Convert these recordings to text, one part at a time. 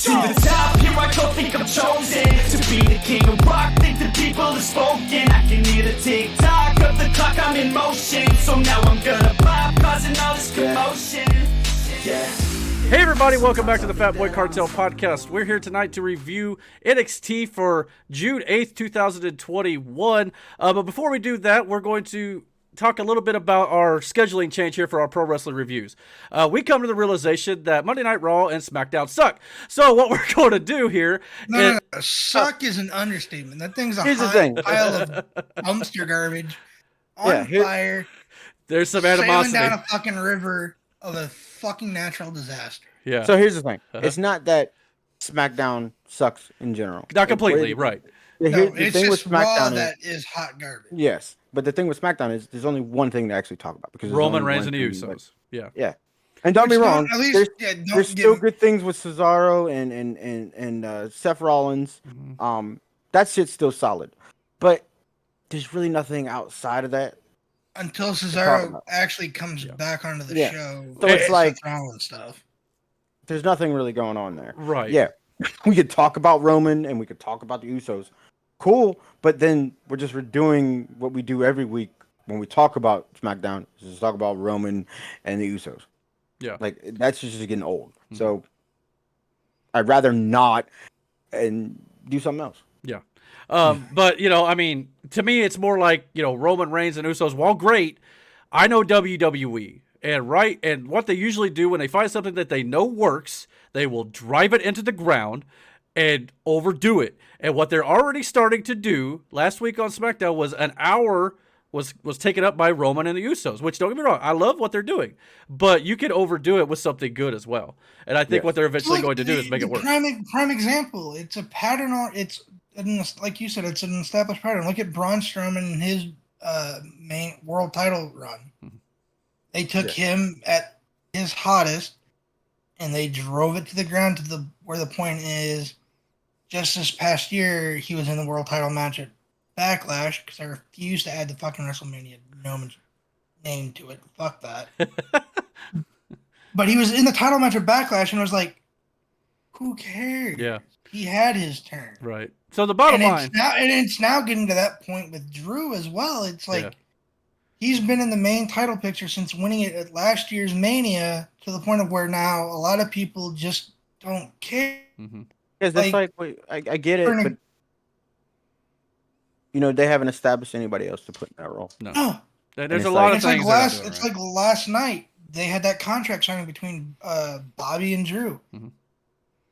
To the top, here I go, think I'm chosen to be the king of rock, think the people have spoken. I can hear the tick-tock of the clock, I'm in motion. So now I'm gonna pop, causing all this commotion. Yeah. Hey everybody, welcome back to the Fat Boy Cartel podcast. We're here tonight to review NXT for June 8th, 2021. But before we do that, we're going to talk a little bit about our scheduling change here for our pro wrestling reviews. We come to the realization that Monday Night Raw and SmackDown suck. So what we're going to do here No. Suck is an understatement. That thing's a Here's the hot thing. pile of dumpster garbage on fire, there's some sailing animosity. down a fucking river of a fucking natural disaster. Yeah. So here's the thing. It's not that SmackDown sucks in general. Not completely, right. No, The it's thing with just Raw SmackDown that is hot garbage. yes, but the thing with SmackDown is there's only one thing to actually talk about because there's Roman only Reigns one and the thing, Usos. Yeah. Yeah, and don't Which be wrong. at least, There's still good things with Cesaro and Seth Rollins. Mm-hmm. That shit's still solid, but there's really nothing outside of that. until talk Cesaro about. actually comes back onto the Yeah. show. So it's with like- Seth Rollins stuff. There's nothing really going on there. Right. Yeah, we could talk about Roman and we could talk about the Usos. Cool, but then we're doing what we do every week when we talk about SmackDown. Is just talk about Roman and the Usos. Yeah. Like that's just getting old. Mm-hmm. So I'd rather not and do something else. Yeah. But, I mean, to me, it's more like, Roman Reigns and Usos, while great, I know WWE. And what they usually do when they find something that they know works, they will drive it into the ground and overdo it. And what they're already starting to do last week on SmackDown was an hour was taken up by Roman and the Usos, which don't get me wrong, I love what they're doing, but you can overdo it with something good as well. And I think what they're eventually going to do is make it work. Prime example. It's a pattern like you said, it's an established pattern. Look at Braun Strowman and his main world title run. Mm-hmm. They took him at his hottest and they drove it to the ground to where the point is. Just this past year, he was in the world title match at Backlash because I refused to add the fucking WrestleMania name to it. Fuck that. But he was in the title match at Backlash and I was like, who cares? Yeah. He had his turn. Right. So the bottom line. It's now getting to that point with Drew as well. It's like he's been in the main title picture since winning it at last year's Mania to the point of where now a lot of people just don't care. Mm-hmm. Because it's I get it, but they haven't established anybody else to put in that role. No. There's a lot of things. It's like last night they had that contract signing between Bobby and Drew. Mm-hmm.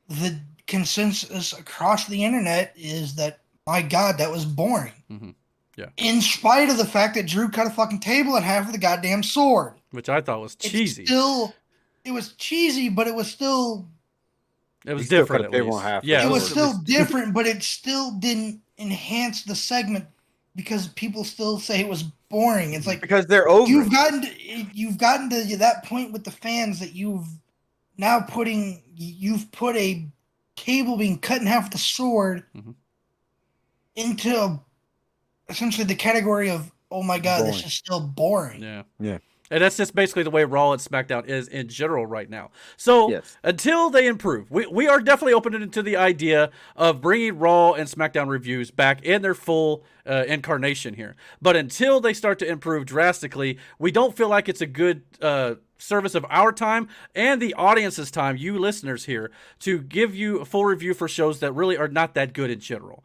The consensus across the internet is that, my God, that was boring. Mm-hmm. Yeah. In spite of the fact that Drew cut a fucking table in half with a goddamn sword. Which I thought was cheesy. It was cheesy, but it was still... It was different at least. Yeah, it was still different, but it still didn't enhance the segment because people still say it was boring. It's like... Because they're over. You've gotten to that point with the fans that you've put a cable being cut in half with a sword into essentially the category of, oh my God, boring. This is still boring. Yeah. Yeah. And that's just basically the way Raw and SmackDown is in general right now. So until they improve, we are definitely open to the idea of bringing Raw and SmackDown reviews back in their full incarnation here. But until they start to improve drastically, we don't feel like it's a good service of our time and the audience's time, you listeners here, to give you a full review for shows that really are not that good in general.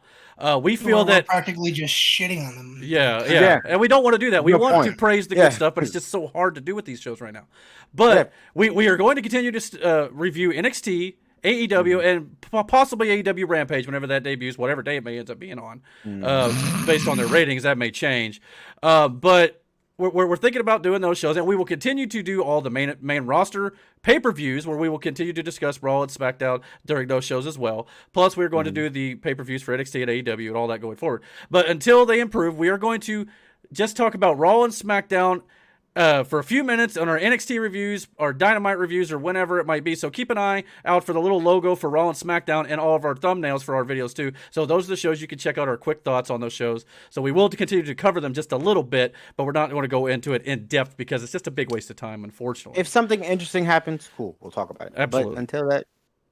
We feel that we're practically just shitting on them. Yeah. And we don't want to do that. We want to praise the good stuff, but it's just so hard to do with these shows right now. But we are going to continue to review NXT, AEW, and possibly AEW Rampage whenever that debuts, whatever day it may end up being on. Based on their ratings, that may change. But we're thinking about doing those shows, and we will continue to do all the main roster pay-per-views where we will continue to discuss Raw and SmackDown during those shows as well. Plus, we're going to do the pay-per-views for NXT and AEW and all that going forward. But until they improve, we are going to just talk about Raw and SmackDown for a few minutes on our NXT reviews, our Dynamite reviews, or whenever it might be. So keep an eye out for the little logo for Raw and SmackDown and all of our thumbnails for our videos too. So those are the shows you can check out our quick thoughts on those shows. So we will continue to cover them just a little bit, but we're not going to go into it in depth because it's just a big waste of time, unfortunately. If something interesting happens, cool, we'll talk about it. Absolutely. But until that,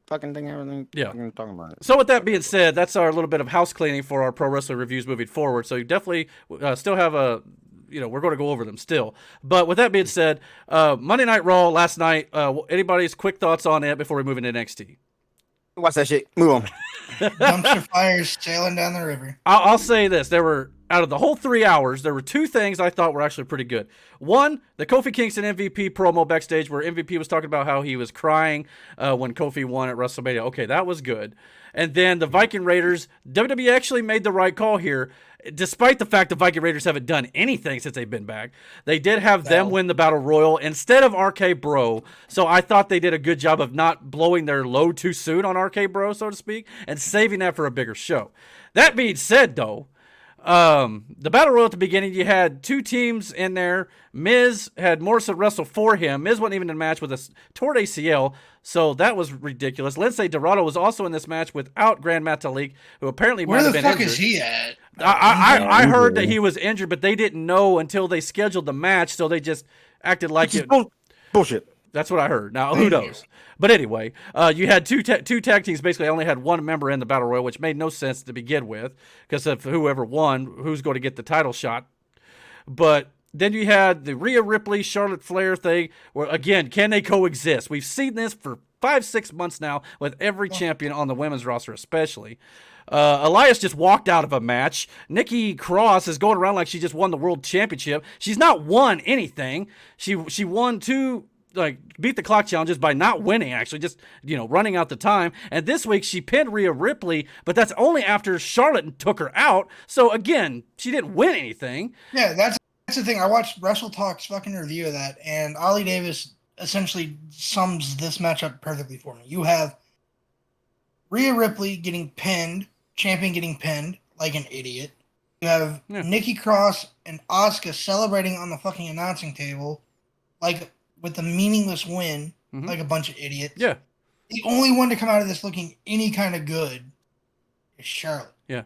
fucking thing, everything. Yeah. Fucking talking about it. So with that being said, that's our little bit of house cleaning for our pro wrestling reviews moving forward. So you definitely still have we're going to go over them still. But with that being said, Monday Night Raw last night, anybody's quick thoughts on it before we move into NXT? Watch that shit. Move on. Dumpster fires sailing down the river. I'll say this. There were, out of the whole 3 hours, there were two things I thought were actually pretty good. One, the Kofi Kingston MVP promo backstage where MVP was talking about how he was crying when Kofi won at WrestleMania. Okay, that was good. And then the Viking Raiders, WWE actually made the right call here. Despite the fact the Viking Raiders haven't done anything since they've been back, they did have them win the Battle Royal instead of RK Bro. So I thought they did a good job of not blowing their load too soon on RK Bro, so to speak, and saving that for a bigger show. That being said, though, the Battle Royal at the beginning, you had two teams in there. Miz had Morrison wrestle for him. Miz wasn't even in a match with a torn ACL, so that was ridiculous. Lindsay Dorado was also in this match without Grand Metalik, who apparently might have been injured. Where the fuck is he at? I heard that he was injured, but they didn't know until they scheduled the match, so they just acted like it. Bullshit. That's what I heard. Now, who knows? But anyway, you had two tag teams. Basically, only had one member in the Battle Royal, which made no sense to begin with, because if whoever won, who's going to get the title shot? But then you had the Rhea Ripley, Charlotte Flair thing, where, again, can they coexist? We've seen this for 5-6 months now with every champion on the women's roster especially. Elias just walked out of a match. Nikki Cross is going around like she just won the world championship. She's not won anything. She won two, beat the clock challenges by not winning, actually, just, running out the time. And this week she pinned Rhea Ripley, but that's only after Charlotte took her out. So again, she didn't win anything. Yeah, that's the thing. I watched Wrestle Talk's fucking review of that, and Ollie Davis essentially sums this matchup perfectly for me. You have Rhea Ripley getting pinned, champion getting pinned like an idiot. You have Nikki Cross and Asuka celebrating on the fucking announcing table like with a meaningless win, like a bunch of idiots. Yeah. The only one to come out of this looking any kind of good is Charlotte. Yeah.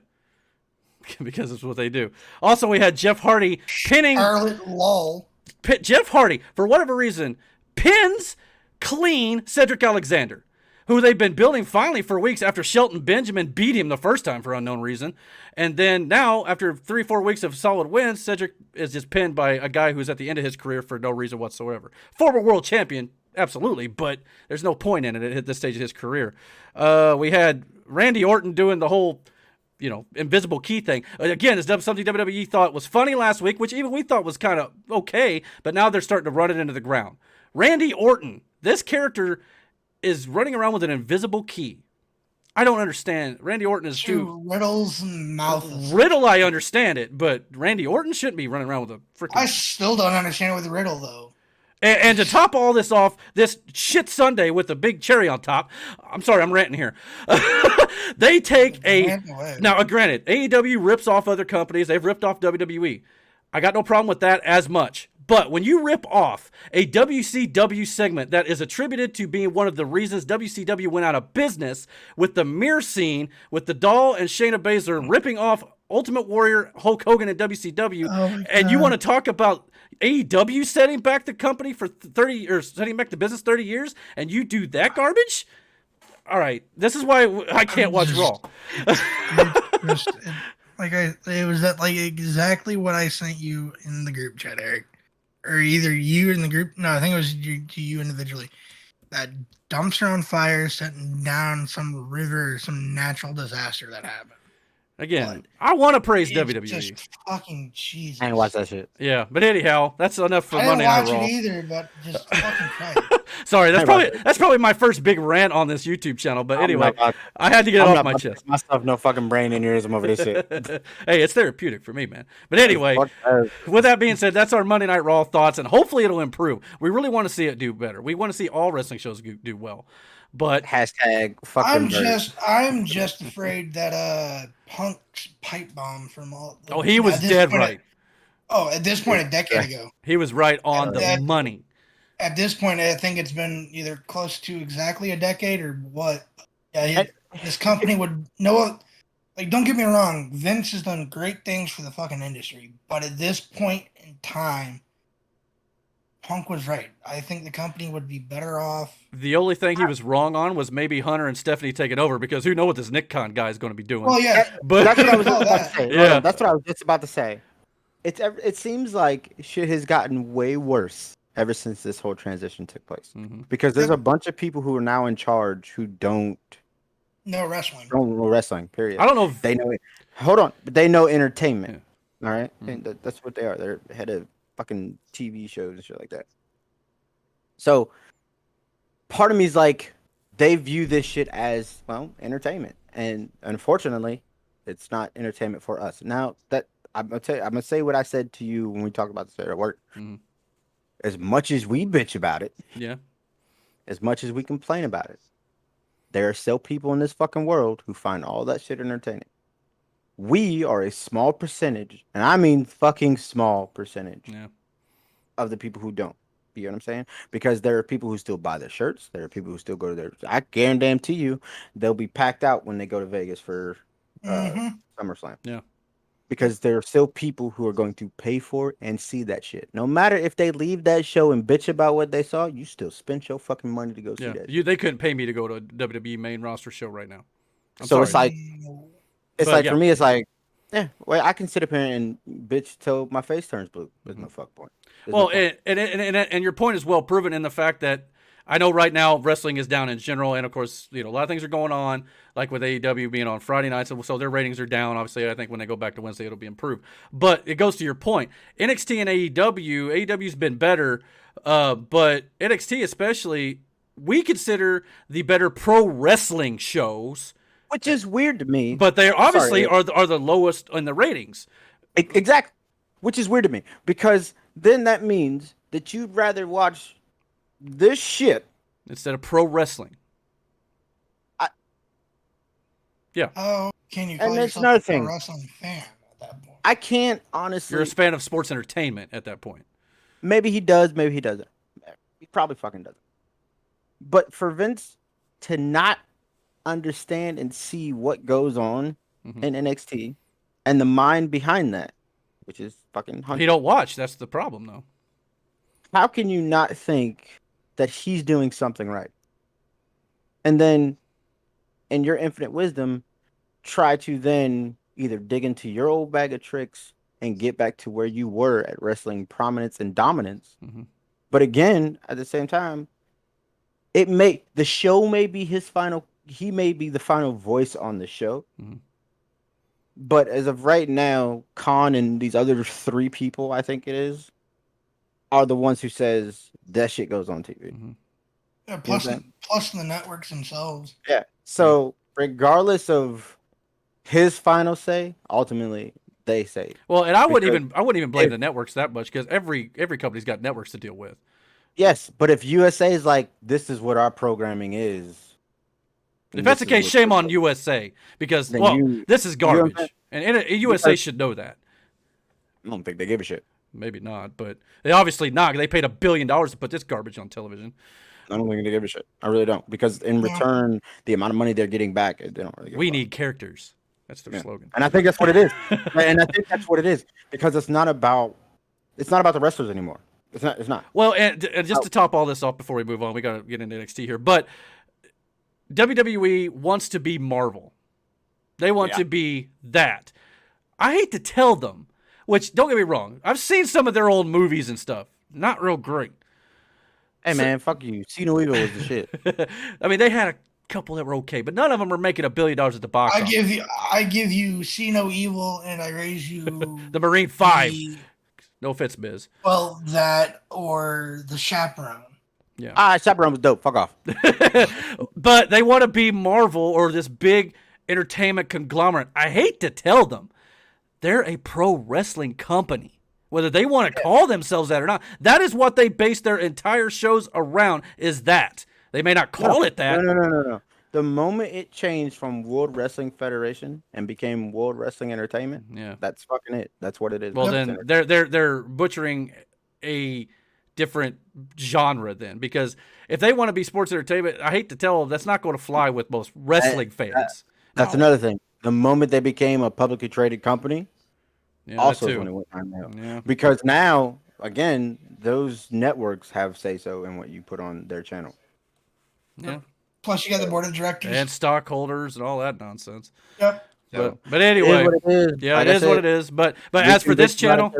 Because it's what they do. Also, we had Jeff Hardy pinning... Charlotte lol. Jeff Hardy, for whatever reason, pins clean Cedric Alexander, who they've been building finally for weeks after Shelton Benjamin beat him the first time for unknown reason. And then now, after 3-4 weeks of solid wins, Cedric is just pinned by a guy who's at the end of his career for no reason whatsoever. Former world champion, absolutely, but there's no point in it at this stage of his career. We had Randy Orton doing the whole, invisible key thing. Again, it's something WWE thought was funny last week, which even we thought was kind of okay, but now they're starting to run it into the ground. Randy Orton, this character is running around with an invisible key. I don't understand. Randy Orton is too... Riddle's mouth. Riddle, I understand it, but Randy Orton shouldn't be running around with a freaking... I still don't understand it with Riddle, though. And to top all this off, this shit Sunday with the big cherry on top, I'm sorry, I'm ranting here. They take Now, granted, AEW rips off other companies. They've ripped off WWE. I got no problem with that as much. But when you rip off a WCW segment that is attributed to being one of the reasons WCW went out of business with the mirror scene with the Doll and Shayna Baszler ripping off Ultimate Warrior, Hulk Hogan, and WCW, and you want to talk about AEW setting back the company for 30 or setting back the business 30 years, and you do that garbage? All right, this is why I can't watch Raw. It was exactly what I sent you in the group chat, Eric. Or either you in the group. No, I think it was to you individually. That dumpster on fire setting down some river or some natural disaster that happened. Again, I want to praise WWE. Just fucking Jesus. I ain't watch that shit. Yeah, but anyhow, that's enough for Monday Night Raw. I didn't watch it either, but just fucking try it. Sorry, that's probably my first big rant on this YouTube channel. But anyway, I had to get it off my chest. Myself, no fucking brain aneurysm over this shit. Hey, it's therapeutic for me, man. But anyway, with that being said, that's our Monday Night Raw thoughts, and hopefully it'll improve. We really want to see it do better. We want to see all wrestling shows do well. But hashtag fucking I'm just afraid that Punk's pipe bomb from all. Oh, he was dead right. At this point, a decade ago, he was right on the money. At this point, I think it's been either close to exactly a decade or what. Yeah, this company would know. Like, don't get me wrong, Vince has done great things for the fucking industry, but at this point in time, Punk was right. I think the company would be better off. The only thing he was wrong on was maybe Hunter and Stephanie taking over, because who knows what this Nick Khan guy is going to be doing. Well, yeah, but that's what I was just about to say. Yeah, that's what I was just about to say. It seems like shit has gotten way worse ever since this whole transition took place. Mm-hmm. Because there's a bunch of people who are now in charge who don't know wrestling. Don't know wrestling. Period. I don't know if they know it. Hold on, but they know entertainment. Yeah. All right, Mm-hmm. and that's what they are. They're head of fucking TV shows and shit like that. So, part of me is like, they view this shit as, well, entertainment, and unfortunately, it's not entertainment for us. Now that I'm gonna say what I said to you when we talked about this at work. Mm-hmm. As much as we bitch about it, yeah, as much as we complain about it, there are still people in this fucking world who find all that shit entertaining. We are a small percentage, and I mean fucking small percentage, of the people who don't. You know what I'm saying? Because there are people who still buy their shirts. There are people who still go to their. I guarantee you, they'll be packed out when they go to Vegas for SummerSlam. Yeah. Because there are still people who are going to pay for it and see that shit. No matter if they leave that show and bitch about what they saw, you still spend your fucking money to go see that. They couldn't pay me to go to a WWE main roster show right now. It's like, for me, it's like, yeah, well, I can sit up here and bitch till my face turns blue. There's no fuck point. And your point is well proven in the fact that I know right now wrestling is down in general, and of course, a lot of things are going on, like with AEW being on Friday nights, so their ratings are down. Obviously, I think when they go back to Wednesday, it'll be improved. But it goes to your point. NXT and AEW's been better, but NXT especially, we consider the better pro wrestling shows. Which is weird to me. But they obviously are the lowest in the ratings. Exactly. Which is weird to me. Because then that means that you'd rather watch this shit instead of pro wrestling. Yeah. Oh, can you call and yourself another a pro thing. wrestling fan at that point? I can't honestly. You're a fan of sports entertainment at that point. Maybe he does, maybe he doesn't. He probably fucking doesn't. But for Vince to not understand and see what goes on in NXT and the mind behind that, which is fucking Hunter. He don't watch. That's the problem, though. How can you not think that he's doing something right? And then, in your infinite wisdom, try to then either dig into your old bag of tricks and get back to where you were at wrestling prominence and dominance. Mm-hmm. But again, at the same time, the show may be his final. He may be the final voice on the show. Mm-hmm. But as of right now, Khan and these other 3 people, I think it is, are the ones who says that shit goes on TV. Mm-hmm. Yeah, plus the networks themselves. Yeah. So regardless of his final say, ultimately they say. Well, and I wouldn't even blame the networks that much, because every company's got networks to deal with. Yes, but if USA is like, this is what our programming is. If that's the case, shame on USA, because this is garbage, and USA should know that. I don't think they give a shit. Maybe not, but they obviously not. They paid $1 billion to put this garbage on television. I don't think they give a shit. I really don't, because in return, the amount of money they're getting back, they don't really give We need characters. That's their slogan. And I think that's what it is. And I think that's what it is, because it's not about the wrestlers anymore. It's not. Well, and just to top all this off before we move on, we got to get into NXT here. But WWE wants to be Marvel. They want to be that. I hate to tell them, which, don't get me wrong, I've seen some of their old movies and stuff. Not real great. Hey, man, fuck you. See No Evil was the shit. I mean, they had a couple that were okay, but none of them are making $1 billion at the box office. I give you See No Evil, and I raise you the Marine 5. No offense, Biz. Well, that or The Chaperone. Yeah. Chaperone was dope. Fuck off. But they want to be Marvel or this big entertainment conglomerate. I hate to tell them, they're a pro wrestling company. Whether they want to call themselves that or not, that is what they base their entire shows around, is that. They may not call it that. No. The moment it changed from World Wrestling Federation and became World Wrestling Entertainment, that's fucking it. That's what it is. Well, then they're butchering a different genre then, because if they want to be sports entertainment, I hate to tell them, that's not going to fly with most wrestling fans. That's another thing. The moment they became a publicly traded company, also too. when it went downhill. Yeah. Because now again, those networks have say so in what you put on their channel. Yeah. Plus, you got the board of directors And stockholders and all that nonsense. Yep. But anyway, it is what it is. Yeah, like it is what it is. But as for this channel,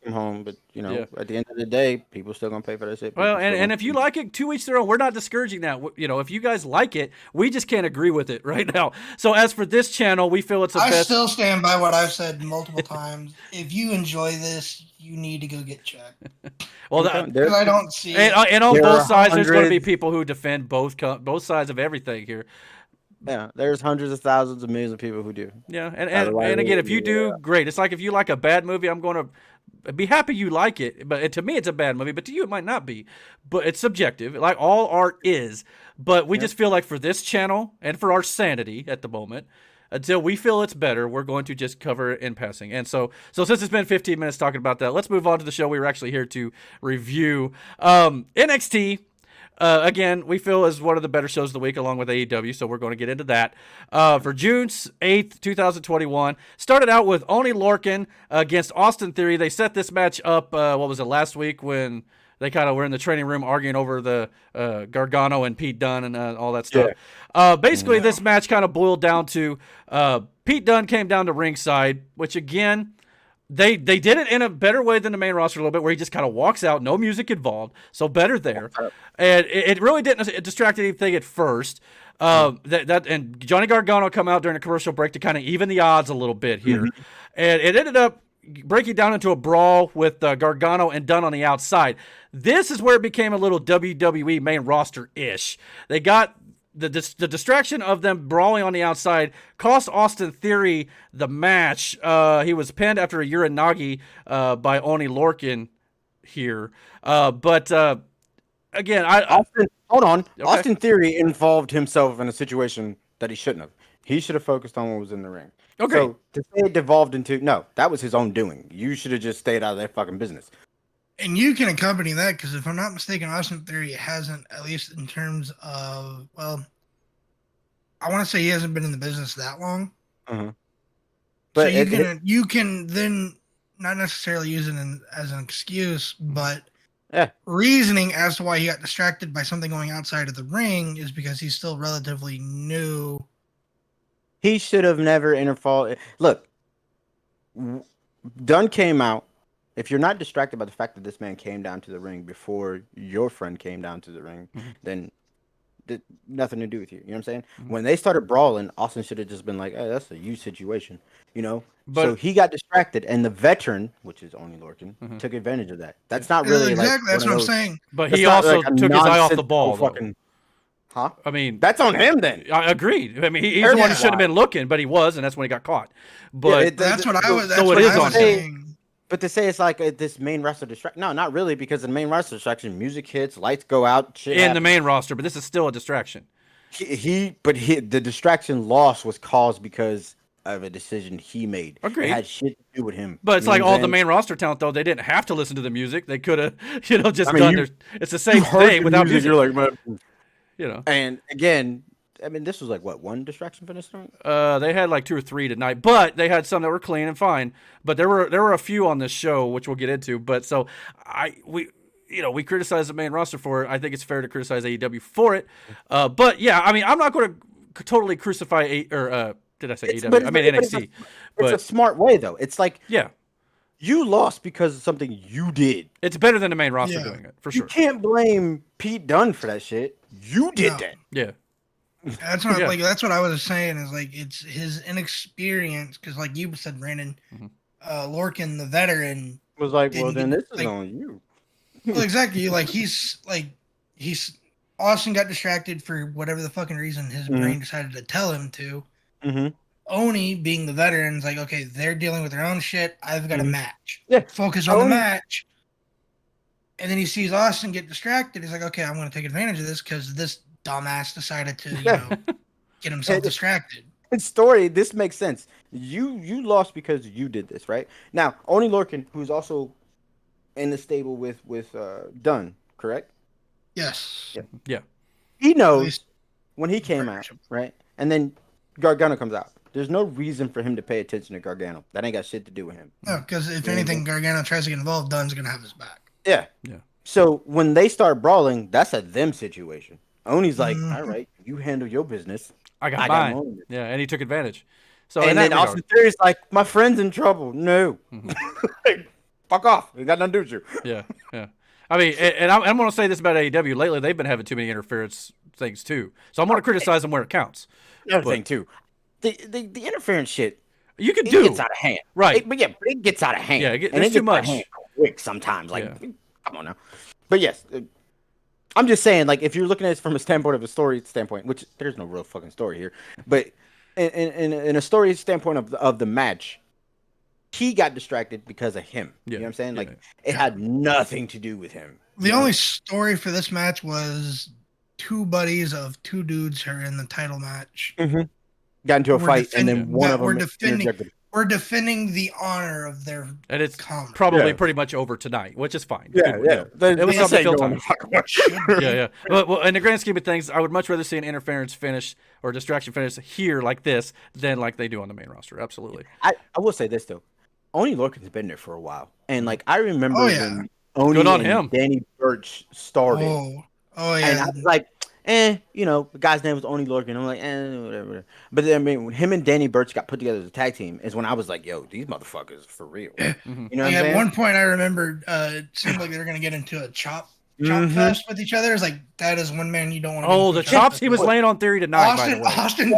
from home, but at the end of the day, people still gonna pay for that shit. Well, and if you like it, to each their own. We're not discouraging that. If you guys like it, we just can't agree with it right now. So as for this channel, we feel it's the best. I still stand by what I've said multiple times. If you enjoy this, you need to go get checked. Well, because I don't see it. And on both sides, there's going to be people who defend both sides of everything here. Yeah, there's hundreds of thousands of millions of people who do. Yeah, and again, if you do, great. It's like if you like a bad movie, I'm going to be happy you like it. But to me, it's a bad movie. But to you, it might not be. But it's subjective, like all art is. But we just feel like for this channel and for our sanity at the moment, until we feel it's better, we're going to just cover it in passing. And so since it's been 15 minutes talking about that, let's move on to the show we were actually here to review. NXT. Again, we feel is one of the better shows of the week along with AEW, so we're going to get into that. For June 8th, 2021, started out with Oni Lorcan against Austin Theory. They set this match up, last week when they kind of were in the training room arguing over the Gargano and Pete Dunne and all that stuff. Yeah. Basically, this match kind of boiled down to Pete Dunne came down to ringside, which again, They did it in a better way than the main roster a little bit, where he just kind of walks out, no music involved, so better there. And it really didn't distract anything at first. And Johnny Gargano come out during a commercial break to kind of even the odds a little bit here. And it ended up breaking down into a brawl with Gargano and Dunne on the outside. This is where it became a little WWE main roster-ish. They got the distraction of them brawling on the outside cost Austin Theory the match. He was pinned after a Uranagi by Oni Lorcan here. Again, hold on. Okay. Austin Theory involved himself in a situation that he shouldn't have. He should have focused on what was in the ring. Okay. So to say it devolved into that was his own doing. You should have just stayed out of that fucking business. And you can accompany that because if I'm not mistaken, Austin Theory hasn't, at least in terms of, I want to say he hasn't been in the business that long. But so you can then not necessarily use it as an excuse, but reasoning as to why he got distracted by something going outside of the ring is because he's still relatively new. He should have never interfered. Look, Dunne came out. If you're not distracted by the fact that this man came down to the ring before your friend came down to the ring, then nothing to do with you. You know what I'm saying? When they started brawling, Austin should have just been like, "Hey, that's a you situation," But so he got distracted, and the veteran, which is Oni Lorcan, took advantage of that. That's not really exactly. That's what I'm saying. But he also took his eye off the ball. Huh? I mean, that's on him then. I agreed. I mean, he's the one who should have been looking, but he was, and that's when he got caught. But that's what I was. So it is on him. But to say it's like this main roster distraction, no, not really, because in the main roster distraction, music hits, lights go out, shit happens. The main roster, but this is still a distraction. The distraction loss was caused because of a decision he made. Agreed. It had shit to do with him. But it's like all the main roster talent, though. They didn't have to listen to the music. They could have, just done their. It's the same thing without music. You're like, And again, I mean, this was like what, one distraction for this thing? They had like 2 or 3 tonight, but they had some that were clean and fine. But there were a few on this show, which we'll get into. But so we criticize the main roster for it. I think it's fair to criticize AEW for it. But yeah, I mean, I'm not going to totally crucify did I say AEW? I mean NXT. It's a smart way though. It's like yeah. You lost because of something you did. It's better than the main roster doing it, for sure. You can't blame Pete Dunne for that shit. You did that. Yeah. That's what that's what I was saying is like it's his inexperience because like you said, Brandon, Lorcan, the veteran, was like, well, then this is on you. Well, exactly. He's Austin got distracted for whatever the fucking reason his brain decided to tell him to. Oni, being the veteran, is like, okay, they're dealing with their own shit. I've got a match. Yeah. Focus on the match. And then he sees Austin get distracted. He's like, okay, I'm going to take advantage of this because this dumbass decided to, get himself distracted. In story, this makes sense. You lost because you did this, right? Now, Oni Lorcan, who's also in the stable with Dunne, correct? Yes. Yeah. He knows when he came out, right? And then Gargano comes out. There's no reason for him to pay attention to Gargano. That ain't got shit to do with him. No, because if anything, Gargano tries to get involved, Dunne's going to have his back. Yeah. Yeah. So when they start brawling, that's a them situation. Oni's like, all right, you handle your business. I got my mine. own. Yeah, and he took advantage. So And in then that regard, Austin Theory's like, my friend's in trouble. No. Like, fuck off. We got nothing to do with you. yeah, yeah. I mean, and I'm going to say this about AEW. Lately, they've been having too many interference things too. So I'm going to criticize them where it counts. Another thing too, the interference shit. You can It do gets out of hand, right? But it gets out of hand. Yeah, and there's it too gets much. out of hand quick sometimes. Like, Yeah. come on now. But yes, I'm just saying, like, if you're looking at it from a standpoint of a story standpoint, which there's no real fucking story here, but in a story standpoint of the match, he got distracted because of him. Yeah. You know what I'm saying? Yeah. Like, it had nothing to do with him. The only story for this match was two buddies of two dudes who are in the title match. Got into a fight, and then one of them we're defending the honor of their and it's comrade. probably pretty much over tonight, which is fine. Yeah. It was something to fill time. Should be. Yeah. Well, in the grand scheme of things, I would much rather see an interference finish or distraction finish here like this than like they do on the main roster. Absolutely. I will say this though, Oni Lorcan's been there for a while, and like I remember when Oni Good on and him. Danny Burch started. Oh yeah. And I was like, the guy's name was Oni Lorcan. I'm like, whatever. But then, I mean, when him and Danny Burch got put together as a tag team, is when I was like, yo, these motherfuckers for real. You know what I'm saying? At one point, I remembered it seemed like they were going to get into a chop fest with each other. It's like, that is one man you don't want to. Oh, the chops he was laying on Theory tonight. Austin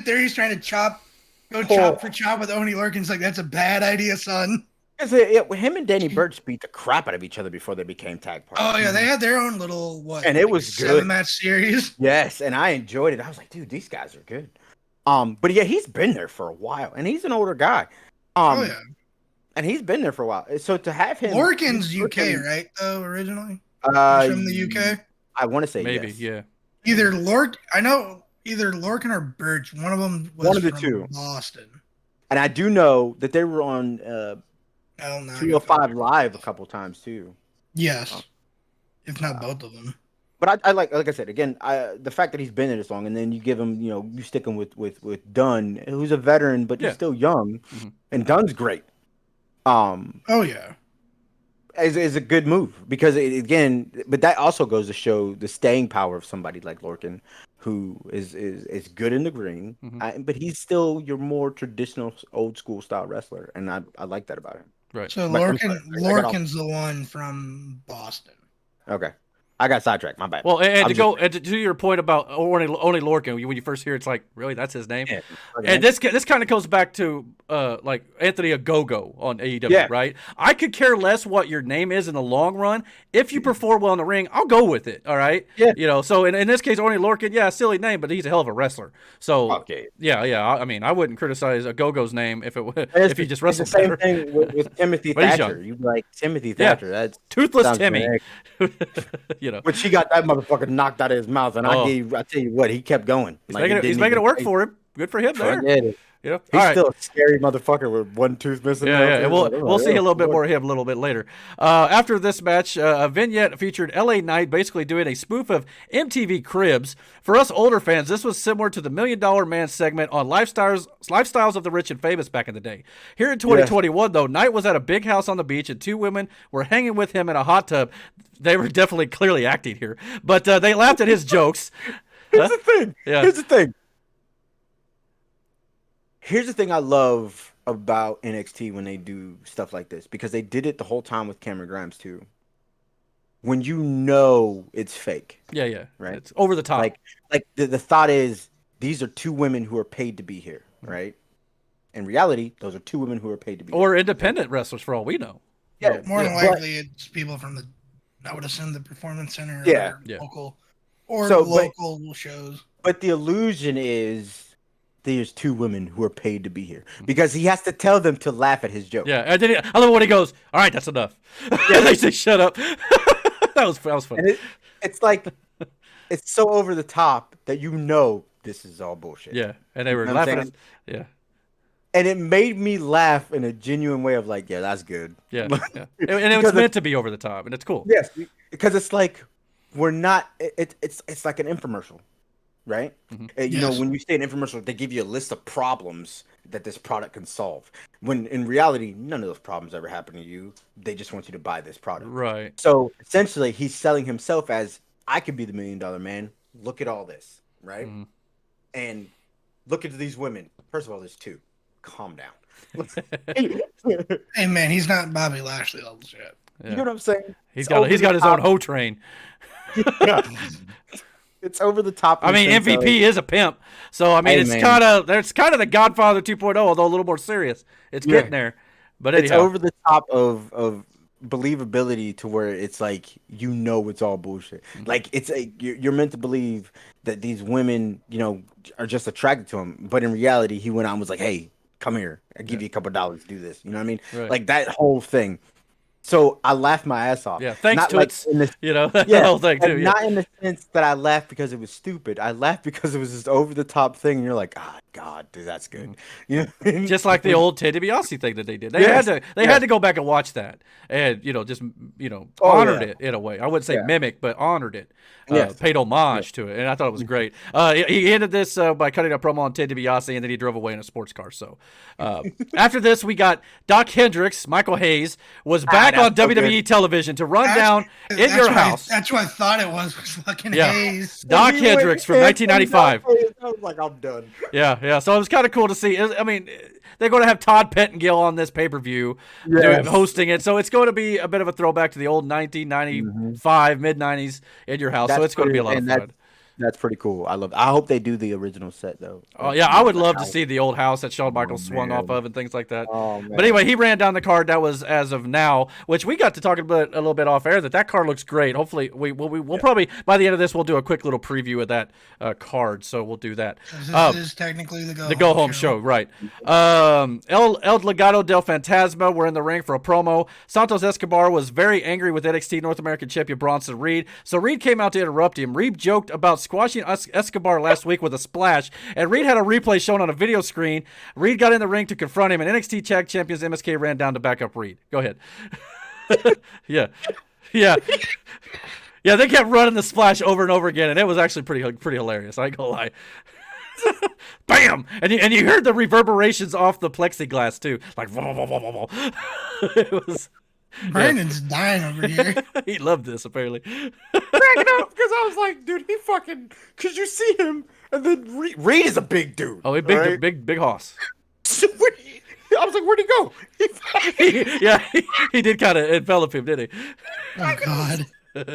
Theory's trying to chop for chop with Oni Lorcan's like, that's a bad idea, son. Him and Danny Burch beat the crap out of each other before they became tag partners. Oh yeah, they had their own little and it was good 7-match series. Yes, and I enjoyed it. I was like, dude, these guys are good. But yeah, he's been there for a while, and he's an older guy. And he's been there for a while. So to have him, Lorcan's UK, right? Though originally, he's from the UK. I want to say maybe, yes. yeah. Either Lorcan or Burch. One of them was one of the from two. Boston. And I do know that they were on 305 Live a couple times too. Yes, if not both of them. But I like I said again, the fact that he's been there this long, and then you give him, you stick him with Dunn, who's a veteran, but he's still young, and Dunn's great. Oh yeah, is a good move because but that also goes to show the staying power of somebody like Lorcan, who is good in the ring, but he's still your more traditional old school style wrestler, and I like that about him. Right. So Lorcan's the one from Boston. Okay. I got sidetracked. My bad. Well, and to your point about only Lorcan, when you first hear it, it's like, really, that's his name. Yeah. And this kind of goes back to like Anthony Ogogo on AEW, right? I could care less what your name is in the long run. If you perform well in the ring, I'll go with it. All right. Yeah. So in this case, only Lorcan, silly name, but he's a hell of a wrestler. So yeah. I mean, I wouldn't criticize Ogogo's name if he just wrestled. It's the same thing with Timothy Thatcher. You like Timothy Thatcher? That's Toothless Timmy. But she got that motherfucker knocked out of his mouth, and I tell you what, he kept going. He's making it work for him. Good for him there. He's still a scary motherfucker with one tooth missing. Yeah. We'll see a little bit more of him a little bit later. After this match, a vignette featured LA Knight basically doing a spoof of MTV Cribs. For us older fans, this was similar to the $1 Million Man segment on lifestyles of the rich and famous back in the day. Here in 2021, though, Knight was at a big house on the beach, and two women were hanging with him in a hot tub. They were definitely clearly acting here, but they laughed at his jokes. Here's the thing. Here's the thing I love about NXT when they do stuff like this, because they did it the whole time with Cameron Grimes too. When you know it's fake. Yeah. Right? It's over the top. Like the thought is, these are two women who are paid to be here, right? In reality, those are two women who are paid to be or independent wrestlers for all we know. Yeah, more than likely it's people from I would assume the Performance Center or local shows. But the illusion is there's two women who are paid to be here because he has to tell them to laugh at his joke. Yeah, and then I love when he goes, "All right, that's enough." They say, "Shut up." that was funny. And it's like it's so over the top that this is all bullshit. Yeah, and they were laughing at yeah. And it made me laugh in a genuine way of like, yeah, that's good. Yeah. And it was meant to be over the top, and it's cool. Yes, because it's like we're not. It's like an infomercial. right? You know, when you say an infomercial, they give you a list of problems that this product can solve. When in reality, none of those problems ever happen to you. They just want you to buy this product. Right. So essentially, he's selling himself as, I could be the $1 million man. Look at all this, right? And look at these women. First of all, there's 2. Calm down. Hey man, he's not Bobby Lashley level shit. Yeah. You know what I'm saying? He's got his own hoe train. Yeah. It's over the top. I mean, MVP is a pimp, so I mean, it's kind of the Godfather 2.0, although a little more serious. It's getting there, but anyhow. It's over the top of believability to where it's like, you know, it's all bullshit. Like, it's you're meant to believe that these women, you know, are just attracted to him, but in reality, he went out and was like, "Hey, come here, I'll give you a couple of dollars to do this." You know what I mean? Right. Like that whole thing. So I laughed my ass off. Yeah, thanks not to like its, you know, the whole thing too. Yeah. Not in the sense that I laughed because it was stupid. I laughed because it was this over the top thing. And you're like, oh, God, dude, that's good. You know? Just like the old Ted DiBiase thing that they did. They had to go back and watch that, and you know, just honored it in a way. I wouldn't say mimic, but honored it. Paid homage to it, and I thought it was great. He ended this by cutting a promo on Ted DiBiase, and then he drove away in a sports car. So after this, we got Doc Hendricks. Michael Hayes was back on WWE television to run down in your house. That's what I thought it was fucking Hayes. Doc Hendricks from 1995. I was like, I'm done. Yeah. So it was kind of cool to see. I mean, they're going to have Todd Pettengill on this pay-per-view hosting it. So it's going to be a bit of a throwback to the old 1995, mid-90s in your house. So it's going to be a lot of fun. That's pretty cool. I hope they do the original set though. Oh yeah, I would love to see the old house that Shawn Michaels swung off of and things like that. But anyway, he ran down the card. That was as of now, which we got to talk about a little bit off air. That card looks great. Hopefully, we'll probably by the end of this we'll do a quick little preview of that card. So we'll do that. This is technically the go home show, right? El Legado del Fantasma were in the ring for a promo. Santos Escobar was very angry with NXT North American Champion Bronson Reed, so Reed came out to interrupt him. Reed joked about squashing Escobar last week with a splash, and Reed had a replay shown on a video screen. Reed got in the ring to confront him, and NXT Tag Champions MSK ran down to back up Reed. Go ahead. Yeah. They kept running the splash over and over again, and it was actually pretty hilarious. I ain't gonna lie. Bam! And you heard the reverberations off the plexiglass too, like it was. Brandon's dying over here. He loved this apparently. Cracking up because I was like, dude, he fucking. Cause you see him, and then Reed is a big dude. Oh, big hoss. I was like, where'd he go? He did kind of envelop him, didn't he? Oh God. It's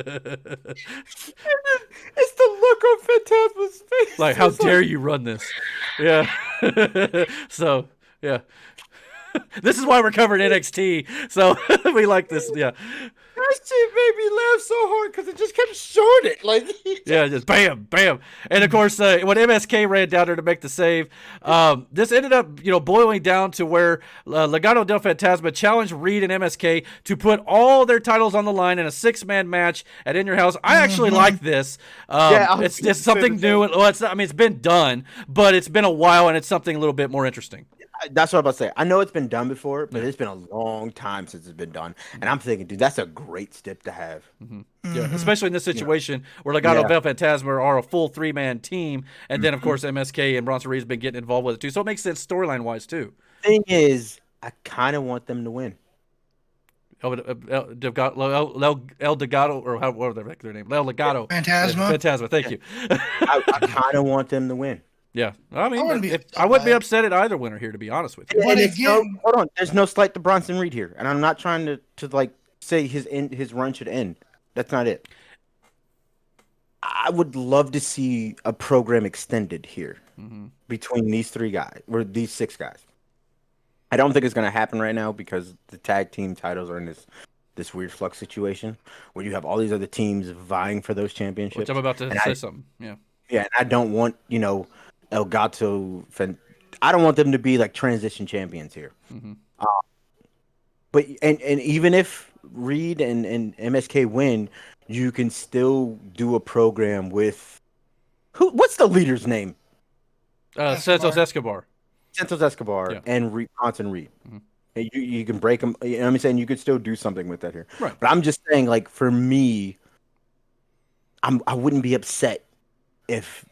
the look on Phantasma's face. Like, how dare you run this? Yeah. So, yeah. This is why we're covering NXT. So we like this. Yeah. That shit made me laugh so hard because it just kept showing it. Like, just bam, bam. And of course, when MSK ran down there to make the save, this ended up, boiling down to where Legado del Fantasma challenged Reed and MSK to put all their titles on the line in a 6-man match at In Your House. I actually like this. It's something new. Well, it's not, I mean, it's been done, but it's been a while, and it's something a little bit more interesting. That's what I'm about to say. I know it's been done before, but it's been a long time since it's been done. And I'm thinking, dude, that's a great step to have. Yeah, especially in this situation where Legado del Fantasma are a full 3-man team. And then, of course, MSK and Bronson Reed's been getting involved with it, too. So it makes sense storyline-wise, too. Thing is, I kind of want them to win. El Legado, or whatever their name. El Legado. Fantasma, thank you. I kind of want them to win. Yeah, I mean, I wouldn't be upset at either winner here, to be honest with you. But again, hold on, there's no slight to Bronson Reed here, and I'm not trying to like say his run should end. That's not it. I would love to see a program extended here between these 3 guys or these 6 guys. I don't think it's going to happen right now because the tag team titles are in this weird flux situation where you have all these other teams vying for those championships. Which I'm about to say something. Yeah. Yeah, and I don't want El Gato, I don't want them to be like transition champions here. But even if Reed and MSK win, you can still do a program with what's the leader's name? Santos Escobar. Santos Escobar and Bronson Reed. And you can break them. You know what I'm saying? You could still do something with that here. Right. But I'm just saying, like, for me, I wouldn't be upset if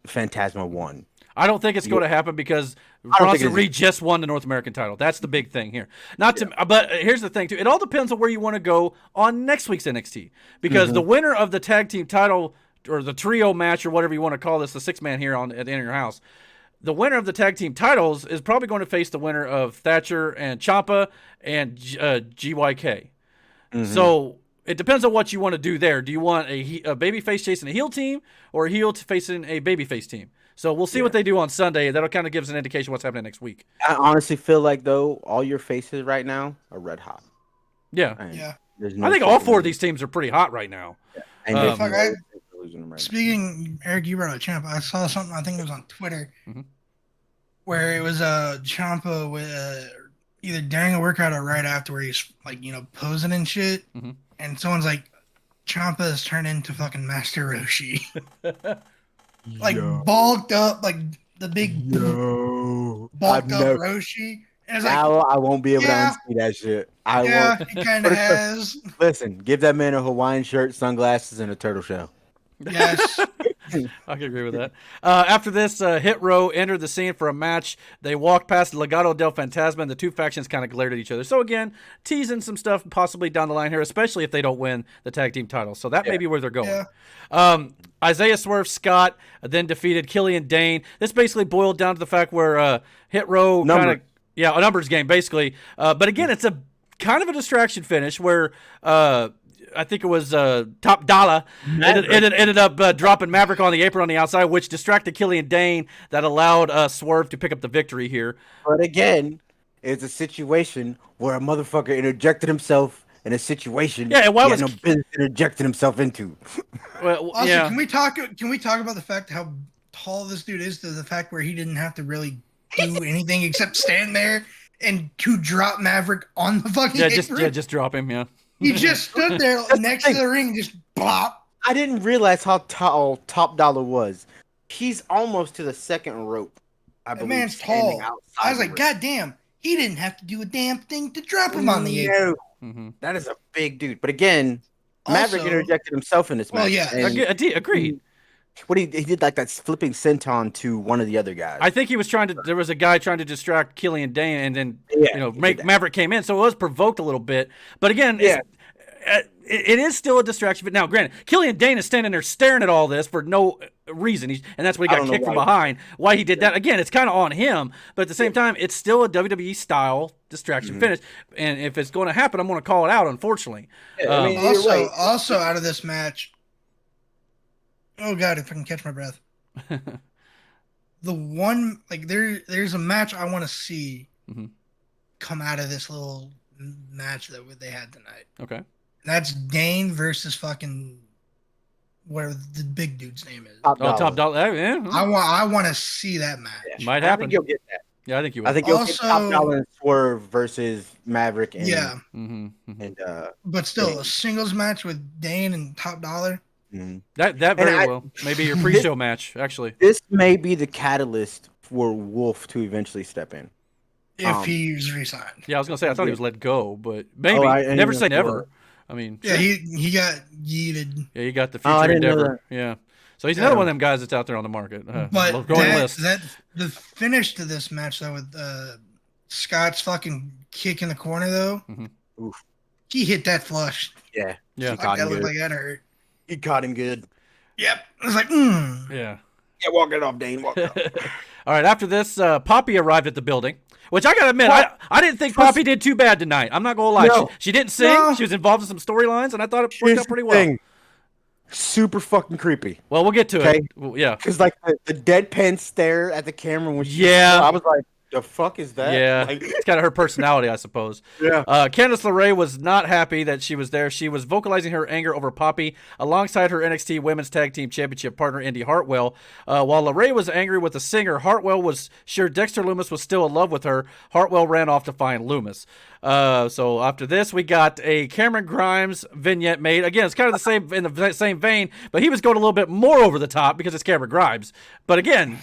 Phantasma won. I don't think it's going to happen because Bronson Reed just won the North American title. That's the big thing here. But here's the thing too. It all depends on where you want to go on next week's NXT, because the winner of the tag team title or the trio match or whatever you want to call this, the 6-man here at the end of your house, the winner of the tag team titles is probably going to face the winner of Thatcher and Ciampa and GYK. So it depends on what you want to do there. Do you want a babyface chasing a heel team or a heel facing a babyface team? So we'll see what they do on Sunday. That'll kind of give us an indication what's happening next week. I honestly feel like, though, all your faces right now are red hot. Yeah. No I think all 4 of these teams are pretty hot right now. Yeah. And Speaking, Eric, you brought up Ciampa. I saw something, I think it was on Twitter, where it was Ciampa with either during a workout or right after, where he's like, posing and shit. And someone's like, Ciampa has turned into fucking Master Roshi. Like bulked up, like the big bulked up Roshi. And it's like, I won't be able to unsee that shit. He kind of has. Listen, give that man a Hawaiian shirt, sunglasses, and a turtle shell. Yes. I can agree with that. After this, Hit Row entered the scene for a match. They walked past Legado del Fantasma, and the two factions kind of glared at each other. So again, teasing some stuff possibly down the line here, especially if they don't win the tag team titles. So that may be where they're going. Isaiah Swerve Scott then defeated Killian Dane. This basically boiled down to the fact where Hit Row kind of a numbers game basically. But again, it's a kind of a distraction finish where I think it was Top Dollar ended up dropping Maverick on the apron on the outside, which distracted Killian Dane. That allowed Swerve to pick up the victory here. But again, it's a situation where a motherfucker interjected himself in a situation and why was no business interjecting himself into. Well, also, can we talk about the fact how tall this dude is, to the fact where he didn't have to really do anything except stand there and to drop Maverick on the fucking apron? Just drop him, He just stood there next to the ring, just blop. I didn't realize how tall Top Dollar was. He's almost to the second rope. I believe. The man's tall. I was like, God damn, he didn't have to do a damn thing to drop him on the apron. That is a big dude. But again, Maverick interjected himself in this match. Well, yeah. Agreed. He did like that flipping senton to one of the other guys. I think he was there was a guy trying to distract Killian Dane, and then Maverick came in, so it was provoked a little bit. But again, it is still a distraction. But now, granted, Killian Dane is standing there staring at all this for no reason, and that's what he got kicked from behind. Why he did that? Again, it's kind of on him, but at the same time, it's still a WWE style distraction finish. And if it's going to happen, I'm going to call it out. Unfortunately, also out of this match. Oh God, if I can catch my breath. The one, like there's a match I want to see come out of this little match that they had tonight. Okay. That's Dane versus fucking whatever the big dude's name is. Top Dollar. Yeah. I want to see that match. Yeah, might happen. I think you'll get that. Yeah, I think you will. I think you'll get Top Dollar and Swerve versus Maverick. And, but still, a singles match with Dane and Top Dollar. That very well. Maybe your pre-show match, actually. This may be the catalyst for Wolf to eventually step in. If he's re-signed. Yeah, I was going to say, I thought he was let go, but maybe. Never say never. I mean. Yeah, he got yeeted. Yeah, he got the future endeavor. Yeah. So he's another one of them guys that's out there on the market. But the finish to this match, though, with Scott's fucking kick in the corner, though. He hit that flush. Yeah. That looked like that hurt. He caught him good. Yep. I was like, Yeah, walk it off, Dane. Walk it off. All right, after this, Poppy arrived at the building, which I got to admit, I didn't think Poppy did too bad tonight. I'm not going to lie. No. She didn't sing. No. She was involved in some storylines, and I thought it worked out pretty well. Super fucking creepy. Well, we'll get to it. Well, yeah. Because, like, the deadpan stare at the camera when she I was like, the fuck is that? Yeah, it's kind of her personality, I suppose. Yeah. Candice LeRae was not happy that she was there. She was vocalizing her anger over Poppy alongside her NXT Women's Tag Team Championship partner, Indy Hartwell. While LeRae was angry with the singer, Hartwell was sure Dexter Lumis was still in love with her. Hartwell ran off to find Lumis. So after this, we got a Cameron Grimes vignette made. Again, it's kind of the same in the same vein, but he was going a little bit more over the top because it's Cameron Grimes. But again,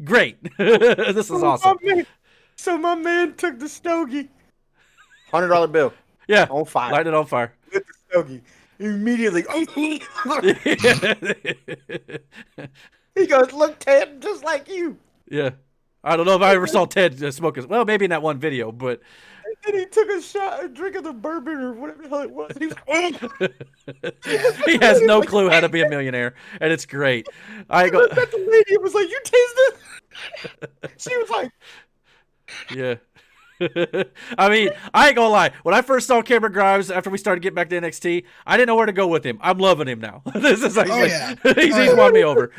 great. This is awesome. So my man took the stogie. $100 bill. Yeah. On fire. Light it on fire. With the stogie. Immediately. He goes, look, Ted, just like you. Yeah. I don't know if I ever saw Ted smoke well, maybe in that one video, but. And then he took a drink of the bourbon or whatever the hell it was. He was He has no clue how to be a millionaire, and it's great. I go. Looked at the lady and was like, "You taste this?" She was like, "Yeah." I mean, I ain't gonna lie. When I first saw Cameron Grimes after we started getting back to NXT, I didn't know where to go with him. I'm loving him now. This is like, he's won me over.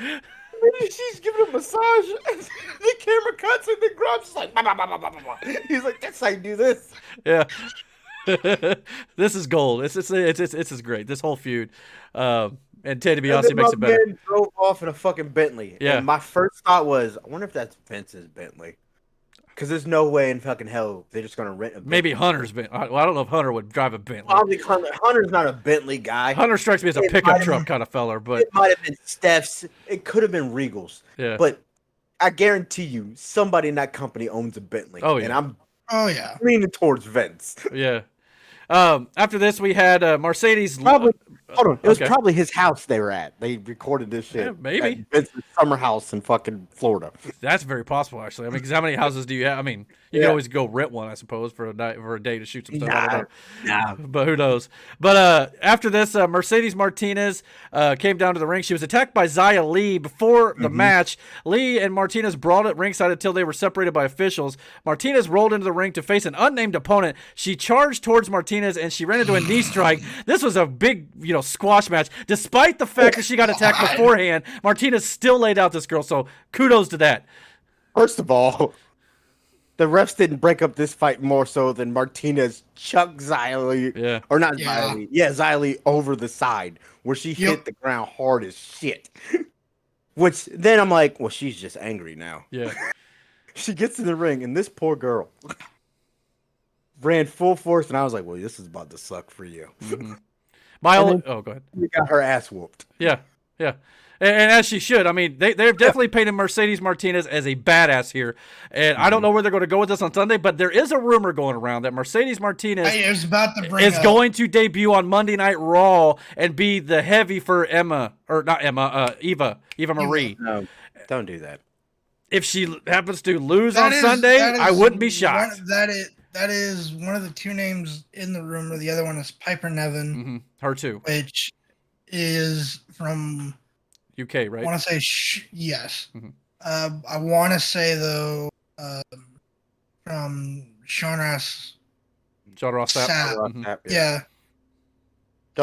She's giving him a massage. The camera cuts and then Grimes is like, bah, bah, bah, bah, bah, bah. He's like, "That's how you do this." Yeah. This is gold. It's great. This whole feud. And Ted DiBiase makes it better. Man drove off in a fucking Bentley. Yeah. And my first thought was, I wonder if that's Vince's Bentley. Because there's no way in fucking hell they're just going to rent a Bentley. Maybe Hunter's Bentley. Well, I don't know if Hunter would drive a Bentley. Probably Hunter's not a Bentley guy. Hunter strikes me as a pickup truck kind of feller, but it might have been Steph's. It could have been Regal's. Yeah. But I guarantee you, somebody in that company owns a Bentley. Oh, yeah. And I'm yeah. leaning towards Vince. Yeah. After this, we had Mercedes. Probably, hold on. It was probably his house they were at. They recorded this shit. Yeah, maybe. At Vince's summer house in fucking Florida. That's very possible, actually. I mean, because how many houses do you have? I mean, you can always go rent one, I suppose, for a day to shoot some stuff. I don't know. But who knows? But after this, Mercedes Martinez came down to the ring. She was attacked by Xia Li before the match. Li and Martinez brawled at ringside until they were separated by officials. Martinez rolled into the ring to face an unnamed opponent. She charged towards Martinez and she ran into a knee strike. This was a big, squash match. Despite the fact that she got attacked beforehand, Martinez still laid out this girl. So kudos to that. First of all, the refs didn't break up this fight more so than Martinez chucked Xia Li. Yeah. Or not Xia Li. Yeah, Xia Li over the side where she hit the ground hard as shit. Which then I'm like, well, she's just angry now. Yeah. She gets in the ring and this poor girl ran full force, and I was like, well, this is about to suck for you. Mm-hmm. Go ahead. You got her ass whooped. Yeah, yeah. And as she should. I mean, they've definitely painted Mercedes Martinez as a badass here. And I don't know where they're going to go with this on Sunday, but there is a rumor going around that Mercedes Martinez is going to debut on Monday Night Raw and be the heavy for Eva Marie. No, don't do that. If she happens to lose on Sunday, I wouldn't be shocked. That is one of the two names in the rumor. The other one is Piper Niven. Mm-hmm. Her too. Which is from UK, right? I want to say yes. Mm-hmm. I want to say though from Sean Ross Sapp. Mm-hmm. Yeah.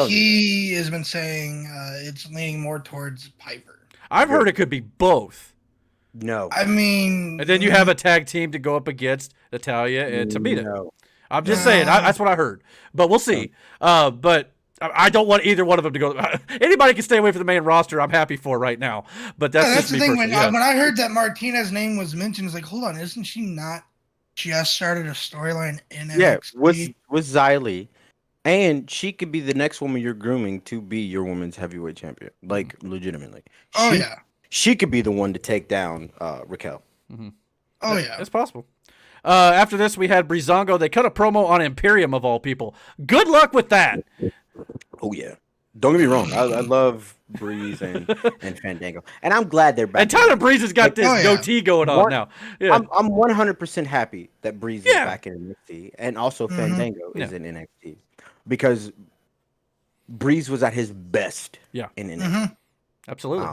He has been saying it's leaning more towards Piper. I've heard it could be both. No. I mean... And then you have a tag team to go up against Natalya and Tamina. No. I'm just saying. That's what I heard. But we'll see. But I don't want either one of them to go. Anybody can stay away from the main roster. I'm happy for right now. But that's the thing. When I heard that Martinez's name was mentioned, it's like, hold on. Isn't she not just started a storyline in NXT? Yeah, with Xia Li. And she could be the next woman you're grooming to be your women's heavyweight champion. Like, legitimately. She could be the one to take down Raquel. Mm-hmm. Oh, yeah. It's possible. After this, we had Breezango. They cut a promo on Imperium, of all people. Good luck with that. Oh, yeah. Don't get me wrong. I love Breeze and Fandango. And I'm glad they're back. And Tyler Breeze has got this goatee going on now. Yeah. I'm 100% happy that Breeze is back in NXT. And also Fandango is in NXT. Because Breeze was at his best in NXT. Mm-hmm. Absolutely.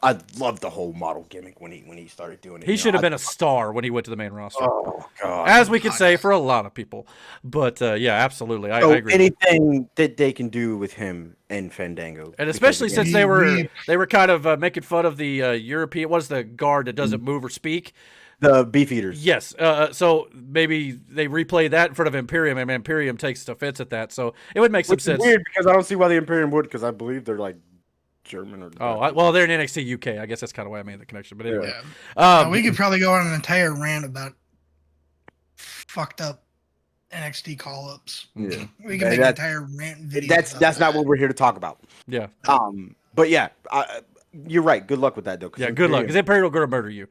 I love the whole model gimmick when he started doing it. He should have been a star when he went to the main roster. Oh God! As we could say for a lot of people, but yeah, absolutely, I agree. Anything that they can do with him and Fandango, and especially since they were kind of making fun of the European, what is the guard that doesn't move or speak? The Beefeaters. Yes. So maybe they replay that in front of Imperium, and Imperium takes offense at that. So it would make some sense. Weird because I don't see why the Imperium would, because I believe they're like German or well, they're in NXT UK. I guess that's kind of why I made the connection. But anyway, we could probably go on an entire rant about fucked up NXT call-ups. Yeah, we can make an entire rant video. That's not what we're here to talk about. Yeah. But yeah, you're right. Good luck with that, though. Yeah, good luck, because Imperium will go to murder you.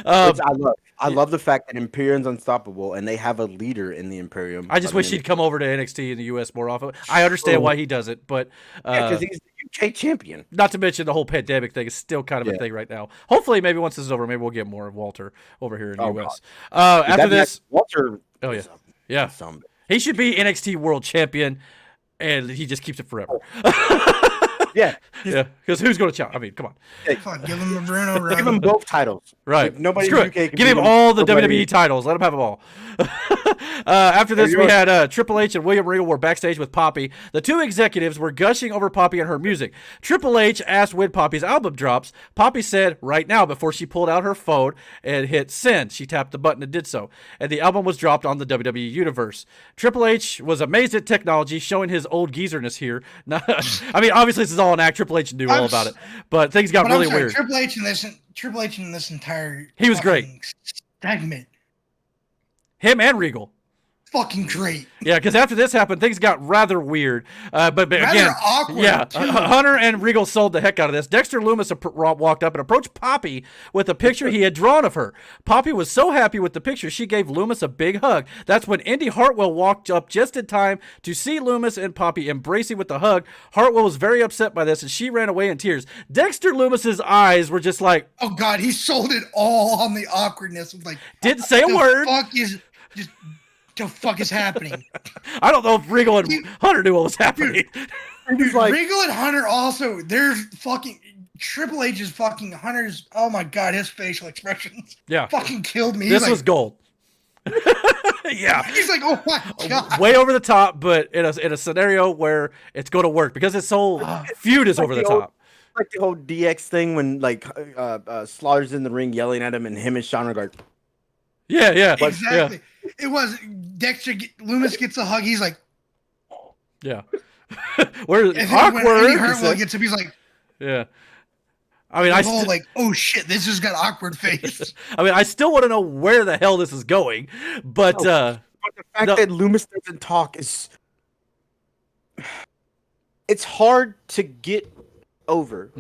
I love the fact that Imperium's unstoppable and they have a leader in the Imperium. I just wish he'd come over to NXT in the US more often. I understand why he does it, but because he's the UK champion. Not to mention the whole pandemic thing is still kind of a thing right now. Hopefully, maybe once this is over, maybe we'll get more of Walter over here in the US. After this, Walter, yeah, he should be NXT World Champion, and he just keeps it forever. Yeah, because who's going to challenge? I mean, come on. Give him a Bruno run. Give him both titles. Right. Nobody Screw it. Give him all the WWE titles. Let him have them all. After this, we had Triple H and William Regal were backstage with Poppy. The two executives were gushing over Poppy and her music. Triple H asked when Poppy's album drops. Poppy said right now before she pulled out her phone and hit send. She tapped the button and did so. And the album was dropped on the WWE Universe. Triple H was amazed at technology, showing his old geezerness here. I mean, obviously, this is all an act. Triple H knew all about it, but things got really weird. Triple H in this entire he was great segment. Him and Regal. Fucking great. Yeah, because after this happened, things got rather weird. But again, awkward. Yeah, Hunter and Regal sold the heck out of this. Dexter Lumis walked up and approached Poppy with a picture he had drawn of her. Poppy was so happy with the picture, she gave Lumis a big hug. That's when Indy Hartwell walked up just in time to see Lumis and Poppy embracing with the hug. Hartwell was very upset by this, and she ran away in tears. Dexter Lumis's eyes were just like, oh God, he sold it all on the awkwardness of like, didn't say a word. The fuck is happening? I don't know if Regal and Hunter knew what was happening. Dude, Regal and Hunter also, there's fucking Triple H's fucking Hunter's. Oh my God, his facial expressions. Yeah, fucking killed me. This was gold. Yeah, he's like, oh my God, way over the top, but in a scenario where it's going to work because this whole feud is over the top. Like the whole DX thing when like Slaughter's in the ring yelling at him and him and Sean are going. Yeah, exactly. Yeah. It was Dexter. Lumis gets a hug. He's like, yeah. Where awkward. When Hartwell gets him, he's like, yeah. I mean, like, oh shit, this just got awkward face. I mean, I still want to know where the hell this is going, but the fact that Lumis doesn't talk is, it's hard to get over.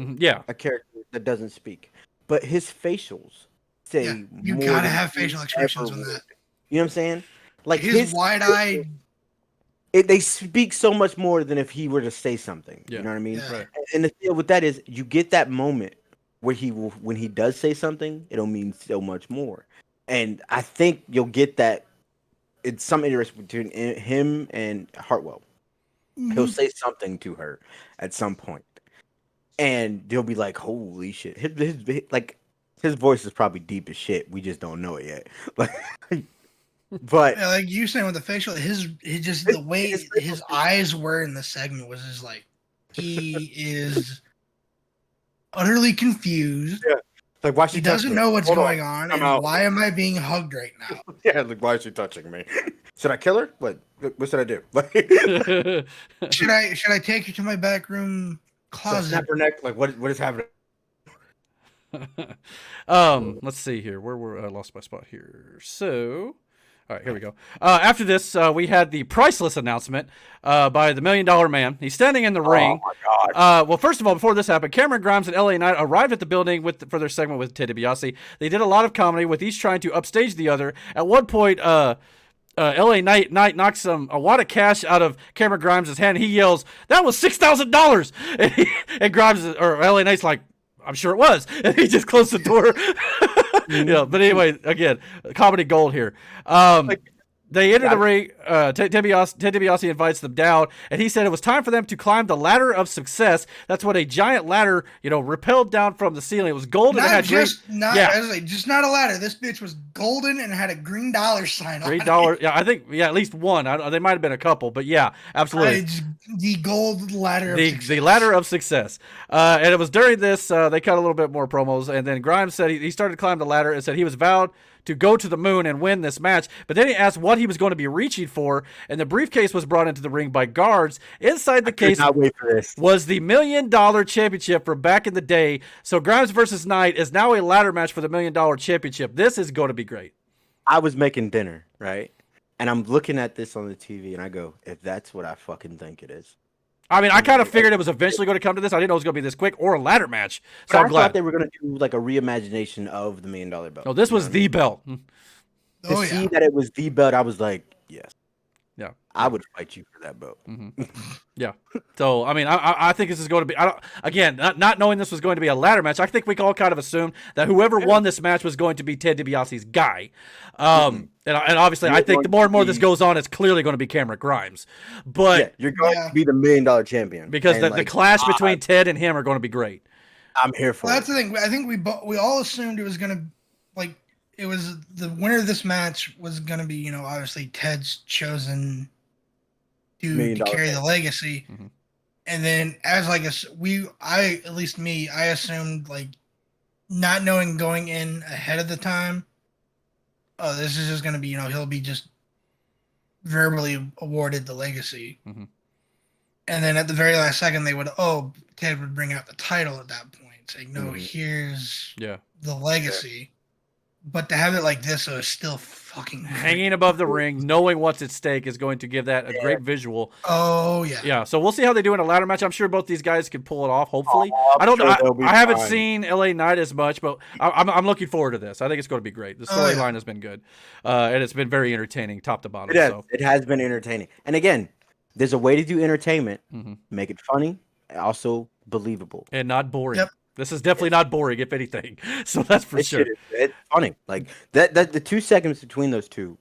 A character that doesn't speak, but his facials say you gotta have facial expressions on that. You know what I'm saying? Like his wide-eyed. They speak so much more than if he were to say something. Yeah. You know what I mean? Yeah. Right. And the deal with that is you get that moment where when he does say something, it'll mean so much more. And I think you'll get that. It's some interest between him and Hartwell. Mm-hmm. He'll say something to her at some point, and they'll be like, "Holy shit!" His voice is probably deep as shit. We just don't know it yet. But like you saying with the facial, the way his eyes were in the segment was just like he is utterly confused. Yeah, like why he doesn't know what's going on, and why am I being hugged right now? Yeah, like why is she touching me? Should I kill her? What should I do? should I take her to my back room closet? Snap her neck. Like what is happening? Let's see here. I lost my spot here. So, all right, here we go. After this, we had the priceless announcement by the $1 Million Man. He's standing in the ring. Oh my God! Well, first of all, before this happened, Cameron Grimes and LA Knight arrived at the building for their segment with Ted DiBiase. They did a lot of comedy with each trying to upstage the other. At one point, LA Knight knocks a wad of cash out of Cameron Grimes' hand. He yells, "That was $6,000!" And Grimes or LA Knight's like, "I'm sure it was," and he just closed the door. But anyway, again, comedy gold here. They enter the ring. Ted DiBiase invites them down, and he said it was time for them to climb the ladder of success. That's what a giant ladder, rappelled down from the ceiling. It was golden. Just not a ladder. This bitch was golden and had a green dollar sign on it. $3. Yeah, I think at least one. They might have been a couple, but yeah, absolutely. The gold ladder. The ladder of success. And it was during this they cut a little bit more promos, and then Grimes said he started to climb the ladder and said he was vowed to go to the moon and win this match. But then he asked what he was going to be reaching for, and the briefcase was brought into the ring by guards. Inside the case was the $1 Million Championship from back in the day. So Grimes versus Knight is now a ladder match for the $1 Million Championship. This is going to be great. I was making dinner, right? And I'm looking at this on the TV, and I go, if that's what I fucking think it is, I mean, I kind of figured it was eventually going to come to this. I didn't know it was going to be this quick or a ladder match. So I'm glad thought they were going to do like a reimagination of the $1 Million belt. No, this was the belt. To see that it was the belt, I was like, yes. Yeah, I would fight you for that belt. Yeah. So I mean, I think this is going to be. Again, not knowing this was going to be a ladder match, I think we all kind of assumed that whoever won this match was going to be Ted DiBiase's guy. And obviously, I think the more and more this goes on, it's clearly going to be Cameron Grimes. But you're going to be the $1 Million champion because the clash between Ted and him are going to be great. I'm here for it. That's the thing. I think we all assumed it was going to it was the winner of this match was going to be, obviously Ted's chosen to carry the legacy. And then as I assumed not knowing going in ahead of the time, oh, this is just going to be, he'll be just verbally awarded the legacy. And then at the very last second, Ted would bring out the title at that point, saying, no, here's the legacy. But to have it like this, so it's still fucking hanging above the ring, knowing what's at stake is going to give that a great visual. Oh yeah, yeah. So we'll see how they do in a ladder match. I'm sure both these guys can pull it off. Hopefully, I don't know. I haven't seen LA Knight as much, but I'm looking forward to this. I think it's going to be great. The storyline has been good, and it's been very entertaining, top to bottom. It has been entertaining. And again, there's a way to do entertainment, make it funny, also believable, and not boring. Yep. This is definitely not boring, if anything. So that's for sure. It's funny. Like that the 2 seconds between those two.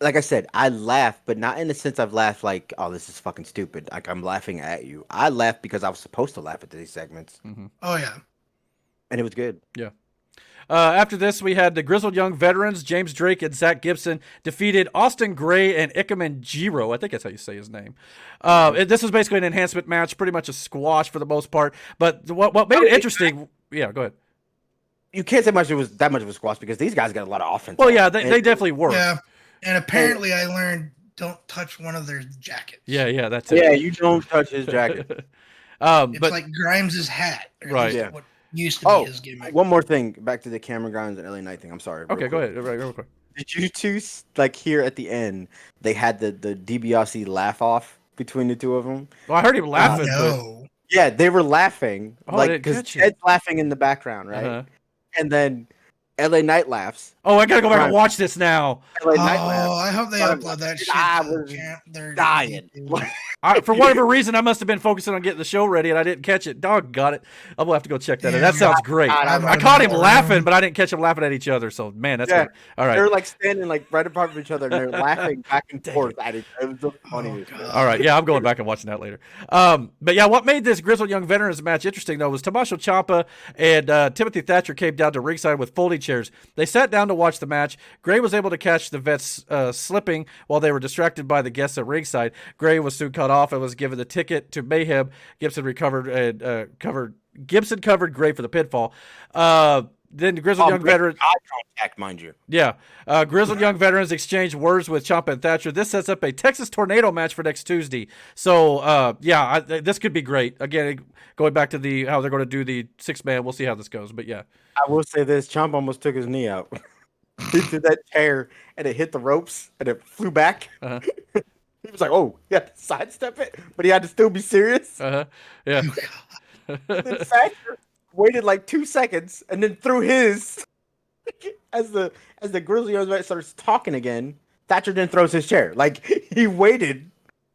Like I said, I laugh, but not in the sense I've laughed like, oh, this is fucking stupid. Like I'm laughing at you. I laughed because I was supposed to laugh at these segments. Oh yeah. And it was good. Yeah. After this, we had the Grizzled Young Veterans, James Drake and Zach Gibson, defeated Austin Gray and Ikemen Jiro. I think that's how you say his name. This was basically an enhancement match, pretty much a squash for the most part. But what made it interesting... Yeah, go ahead. You can't say it was that much of a squash because these guys got a lot of offense. Well, yeah, they definitely were. Yeah, and apparently I learned don't touch one of their jackets. Yeah, that's it. Yeah, you don't touch his jacket. It's like Grimes' hat. Right. Yeah. What used to be his gimmick. One more thing, back to the Cameron Grimes and LA Knight thing. I'm sorry. Okay, go ahead. Real quick. Did you two hear at the end they had the DiBiase laugh off between the two of them? Well, I heard him laughing. No. Yeah, they were laughing, because Ted's laughing in the background, right? And then LA Knight laughs. Oh, I gotta go back and watch this now. LA Knight laughs. I hope they upload that shit. I was dying. For whatever reason, I must have been focusing on getting the show ready, and I didn't catch it. Doggone it. I'm gonna have to go check that out. That sounds great. I caught him laughing, but I didn't catch him laughing at each other. So, man, that's good. All right. They're standing right apart from each other, and they're laughing back and forth at each other. It was the funniest. All right. Yeah, I'm going back and watching that later. But yeah, what made this Grizzled Young Veterans match interesting, though, was Tommaso Ciampa and Timothy Thatcher came down to ringside with folding chairs. They sat down to watch the match. Gray was able to catch the vets slipping while they were distracted by the guests at ringside. Gray was soon cut off and was given the ticket to Mayhem. Gibson covered Gray for the pinfall. Then the Grizzled Young Veterans... Eye contact, mind you. Yeah. Grizzled Young Veterans exchanged words with Ciampa and Thatcher. This sets up a Texas Tornado match for next Tuesday. So, this could be great. Again, going back to how they're going to do the 6-man. We'll see how this goes. But, yeah. I will say this. Ciampa almost took his knee out. He did that chair, and it hit the ropes, and it flew back. He was like, oh, he had to sidestep it, but he had to still be serious. Yeah. Then Thatcher waited 2 seconds and then threw his as the Grizzly Young starts talking again. Thatcher then throws his chair. He waited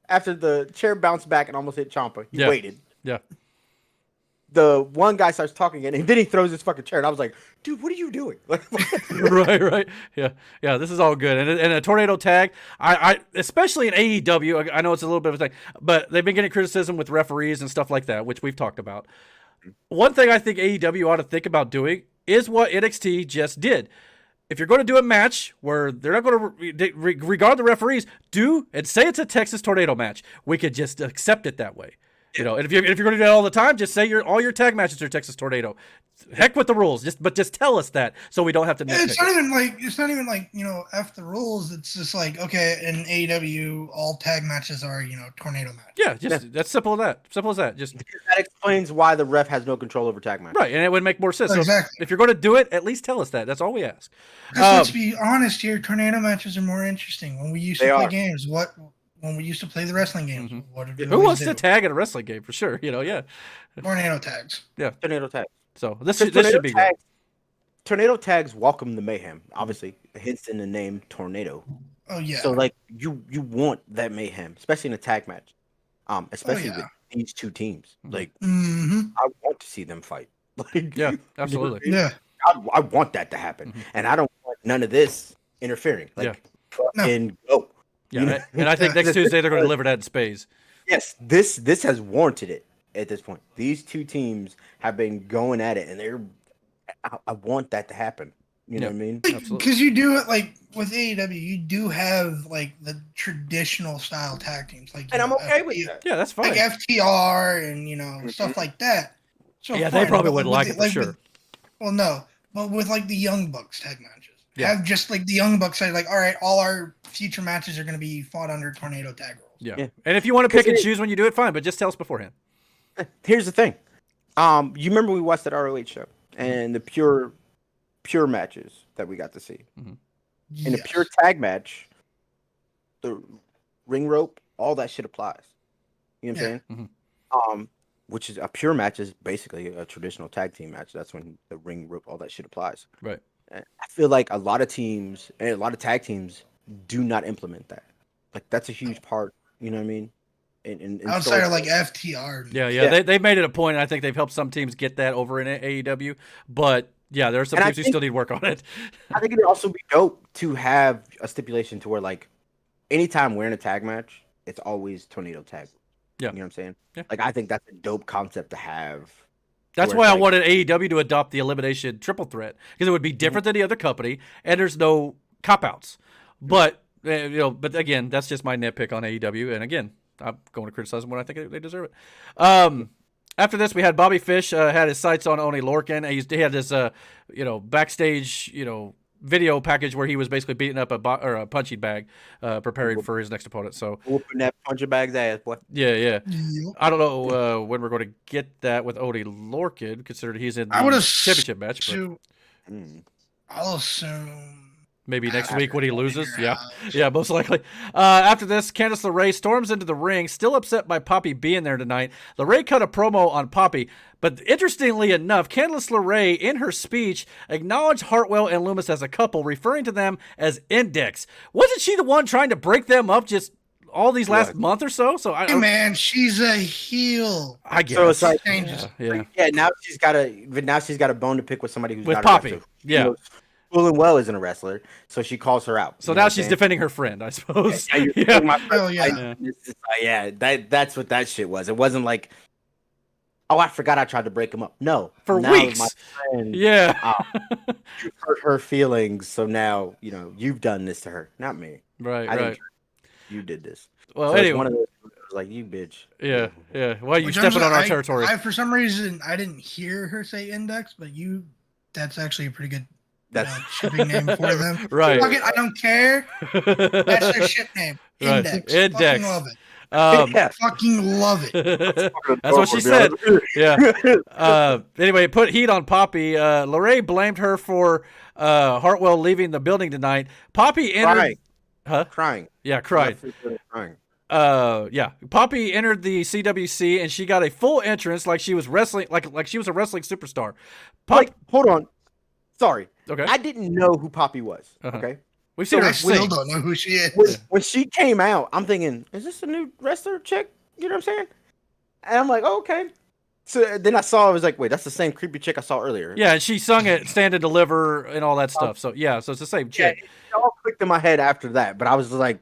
after the chair bounced back and almost hit Ciampa. He waited. Yeah. The one guy starts talking again, and then he throws his fucking chair, and I was like, dude, what are you doing? Right. Yeah. This is all good. And a tornado tag, I especially in AEW, I know it's a little bit of a thing, but they've been getting criticism with referees and stuff like that, which we've talked about. One thing I think AEW ought to think about doing is what NXT just did. If you're going to do a match where they're not going to regard the referees, do and say it's a Texas Tornado match. We could just accept it that way. And if you're going to do that all the time, just say all your tag matches are Texas Tornado. Heck with the rules, but just tell us that so we don't have to nitpick. It's not even like F the rules. It's just okay, in AEW all tag matches are tornado match. Yeah, that's simple as that. Simple as that. Just that explains why the ref has no control over tag matches. Right, and it would make more sense. Exactly. So if you're going to do it, at least tell us that. That's all we ask. Let's be honest here. Tornado matches are more interesting. When we used to play games, what when we used to play the wrestling games. Mm-hmm. What did we Who wants do? to tag in a wrestling game for sure? Yeah. Tornado tags. Yeah. Tornado tags. So this should be good. Tornado tags welcome the mayhem. Obviously, hence in the name tornado. Oh yeah. So like you want that mayhem, especially in a tag match. Especially with these two teams. Like I want to see them fight. Like yeah, absolutely. Yeah. I want that to happen. And I don't want none of this interfering. Like fucking go. Yeah, and I think next Tuesday they're going to deliver that in spades. Yes, this has warranted it at this point. These two teams have been going at it, and I want that to happen. You know what I mean? Because you do it like with AEW, you do have like the traditional style tag teams, like and I'm okay with that. Yeah, that's fine. Like FTR and stuff like that. So yeah, they probably wouldn't like it for sure. Well, no, but with like the Young Bucks tag matches, have just like the Young Bucks say like, all right, all our future matches are going to be fought under tornado tag rules. Yeah, and if you want to pick and choose when you do it, fine, but just tell us beforehand. Here's the thing, you remember we watched that ROH show and the pure matches that we got to see. In a pure tag match, the ring rope, all that shit applies. You know what I'm saying? Which is a pure match is basically a traditional tag team match. That's when the ring rope, all that shit applies. Right. And I feel like a lot of teams and a lot of tag teams do not implement that. Like that's a huge part. You know what I mean? In outside of like FTR. Yeah. They made it a point, and I think they've helped some teams get that over in AEW. But yeah, there are some teams who still need work on it. I think it'd also be dope to have a stipulation to where like anytime we're in a tag match, it's always tornado tag. Yeah. You know what I'm saying? Yeah. Like I think that's a dope concept to have. That's why I wanted AEW to adopt the elimination triple threat, because it would be different than the other company, and there's no cop outs. But but again, that's just my nitpick on AEW. And again, I'm going to criticize them when I think they deserve it. After this, we had Bobby Fish had his sights on Oney Lorcan. He had this backstage video package where he was basically beating up a punching bag, preparing for his next opponent. So whooping that punching bag's ass, boy. Yeah. I don't know when we're going to get that with Oney Lorcan, considering he's in the championship match. I'll assume maybe next week when he loses. Yeah, most likely. After this, Candice LeRae storms into the ring, still upset by Poppy being there tonight. LeRae cut a promo on Poppy, but interestingly enough, Candice LeRae, in her speech, acknowledged Hartwell and Loomis as a couple, referring to them as Index. Wasn't she the one trying to break them up just all these last month or so? Hey man, she's a heel. I guess. So it's like, now she's got a bone to pick with somebody who's with not Poppy. A wrestler. Yeah. Full and well isn't a wrestler, so she calls her out. So now she's defending her friend, I suppose. That's what that shit was. It wasn't like, oh, I forgot I tried to break him up. No, for weeks. My friend, you hurt her feelings, so now you've done this to her, not me. Right. You did this. Well, so anyway, one of those like you bitch. Yeah. Why you stepping on our territory? For some reason, I didn't hear her say Index, but that's actually a pretty good. That's shipping name for them. Right. Fuck it, I don't care. That's their ship name. Index. Right. Index. Fucking love it. Fucking love it. That's what she said. Yeah. Anyway, put heat on Poppy. LeRae blamed her for Hartwell leaving the building tonight. Poppy entered. Crying. Yeah, crying. Poppy entered the CWC and she got a full entrance like she was wrestling, like she was a wrestling superstar. Hold on. Sorry. Okay. I didn't know who Poppy was. Okay. We've seen her I still don't know who she is. When she came out, I'm thinking, is this a new wrestler chick? You know what I'm saying? And I'm like, oh, okay. So then I was like, wait, that's the same creepy chick I saw earlier. Yeah, and she sung it, Stand and Deliver, and all that stuff. So so it's the same chick. Yeah, it all clicked in my head after that, but I was like,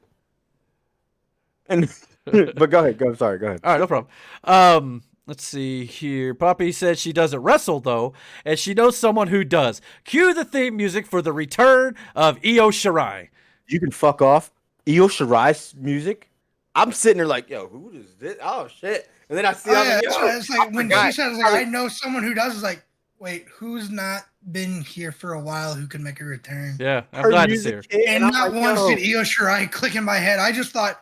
but go ahead. Sorry, go ahead. All right, no problem. Let's see here. Poppy said she doesn't wrestle, though, and she knows someone who does. Cue the theme music for the return of Io Shirai. You can fuck off. Io Shirai's music? I'm sitting there like, yo, who is this? Oh, shit. And then I see it's like when she says, like, I know someone who does, it's like, wait, who's not been here for a while who can make a return? Yeah, I'm glad to see her. And not once did Io Shirai click in my head. I just thought,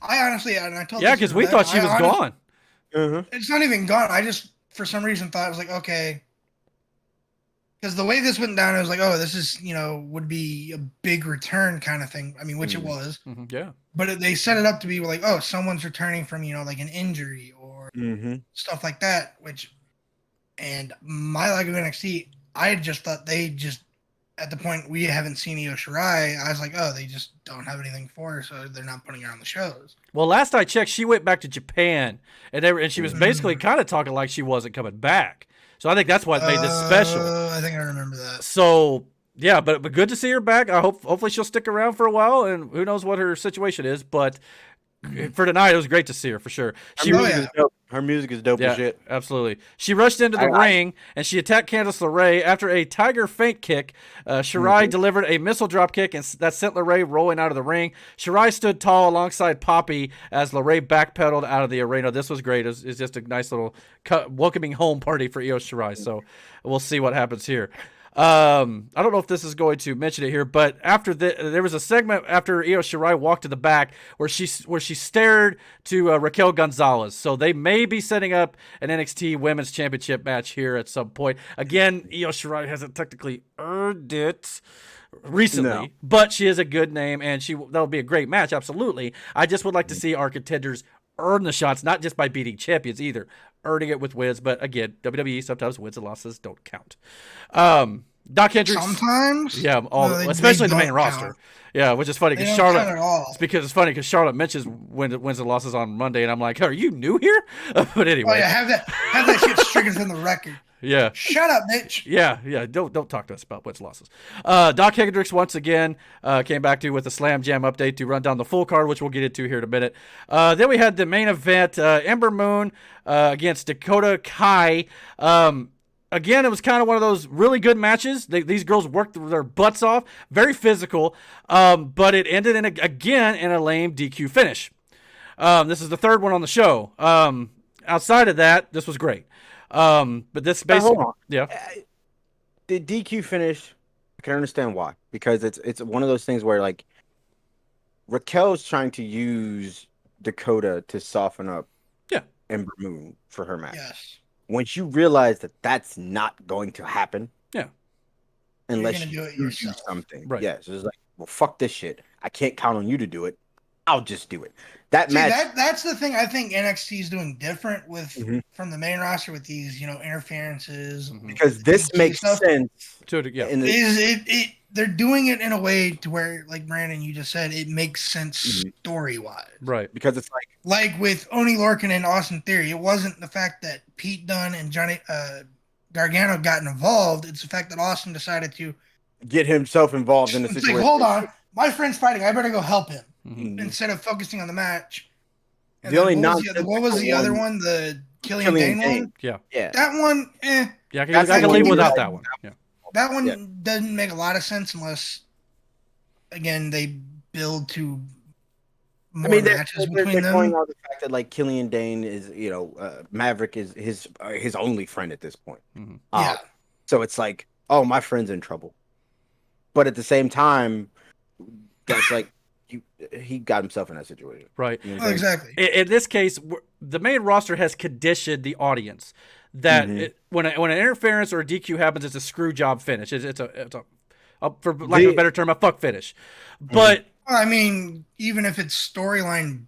I honestly, and I told because we thought she was gone. It's not even gone. I just, for some reason, thought it was like, okay. because the way this went down, I was like, oh, this is, would be a big return kind of thing. I mean, which it was. Mm-hmm. Yeah. But they set it up to be like, oh, someone's returning from, like an injury or stuff like that, and my lack of NXT, I just thought they just, at the point we haven't seen Io Shirai, I was like, oh, they just don't have anything for her, so they're not putting her on the shows. Well, last I checked, she went back to Japan, and she was basically kind of talking like she wasn't coming back. So I think that's what made this special. I think I remember that. So yeah, but good to see her back. Hopefully she'll stick around for a while, and who knows what her situation is. But for tonight, it was great to see her for sure. Her music is dope as shit. Absolutely. She rushed into the ring and she attacked Candice LeRae after a tiger feint kick. Shirai delivered a missile drop kick and that sent LeRae rolling out of the ring. Shirai stood tall alongside Poppy as LeRae backpedaled out of the arena. This was great. It's just a nice little welcoming home party for Io Shirai. So we'll see what happens here. I don't know if this is going to mention it here, but there was a segment after Io Shirai walked to the back where she stared to Raquel Gonzalez. So they may be setting up an NXT Women's Championship match here at some point. Again, Io Shirai hasn't technically earned it recently, but she is a good name, and that'll be a great match. Absolutely. I just would like to see our contenders earn the shots, not just by beating champions either, earning it with wins. But again, WWE sometimes wins and losses don't count. Doc Hendricks sometimes, especially the main roster. Yeah, which is funny because Charlotte. It's funny because Charlotte mentions wins and losses on Monday, and I'm like, "Are you new here?" But anyway, oh yeah, have that shit stricken from the record. Yeah. Shut up, bitch. Yeah. Don't talk to us about wins losses. Doc Hendricks once again came back with a Slam Jam update to run down the full card, which we'll get into here in a minute. Then we had the main event, Ember Moon against Dakota Kai. Again, it was kind of one of those really good matches. These girls worked their butts off, very physical, but it ended in a lame DQ finish. This is the third one on the show. Outside of that, this was great. But this basically, the DQ finish, I can understand why, because it's one of those things where like Raquel's trying to use Dakota to soften up Ember Moon for her match. Yes. Once you realize that that's not going to happen, unless you do something, so it's like, well, fuck this shit. I can't count on you to do it. I'll just do it. That's the thing I think NXT is doing different with from the main roster with these, interferences. Because this makes sense. They're doing it in a way to where, like Brandon, you just said, it makes sense story-wise. Right. Because it's like with Oni Lorcan and Austin Theory, it wasn't the fact that Pete Dunne and Johnny Gargano got involved. It's the fact that Austin decided to get himself involved in the situation. Like, hold on, my friend's fighting. I better go help him instead of focusing on the match. And what was the other one? The Killian Dane one? Yeah. That one, Yeah, I can leave without that one. Yeah. That one doesn't make a lot of sense unless, again, they build to more matches between them. They're pointing out the fact that like Killian Dane is, Maverick is his only friend at this point. So it's like, oh, my friend's in trouble. But at the same time, that's like he got himself in that situation. Right. Exactly. In this case, the main roster has conditioned the audience that when an interference or a DQ happens, it's a screw job finish. It's a for lack of a better term, a fuck finish. But I mean, even if it's storyline,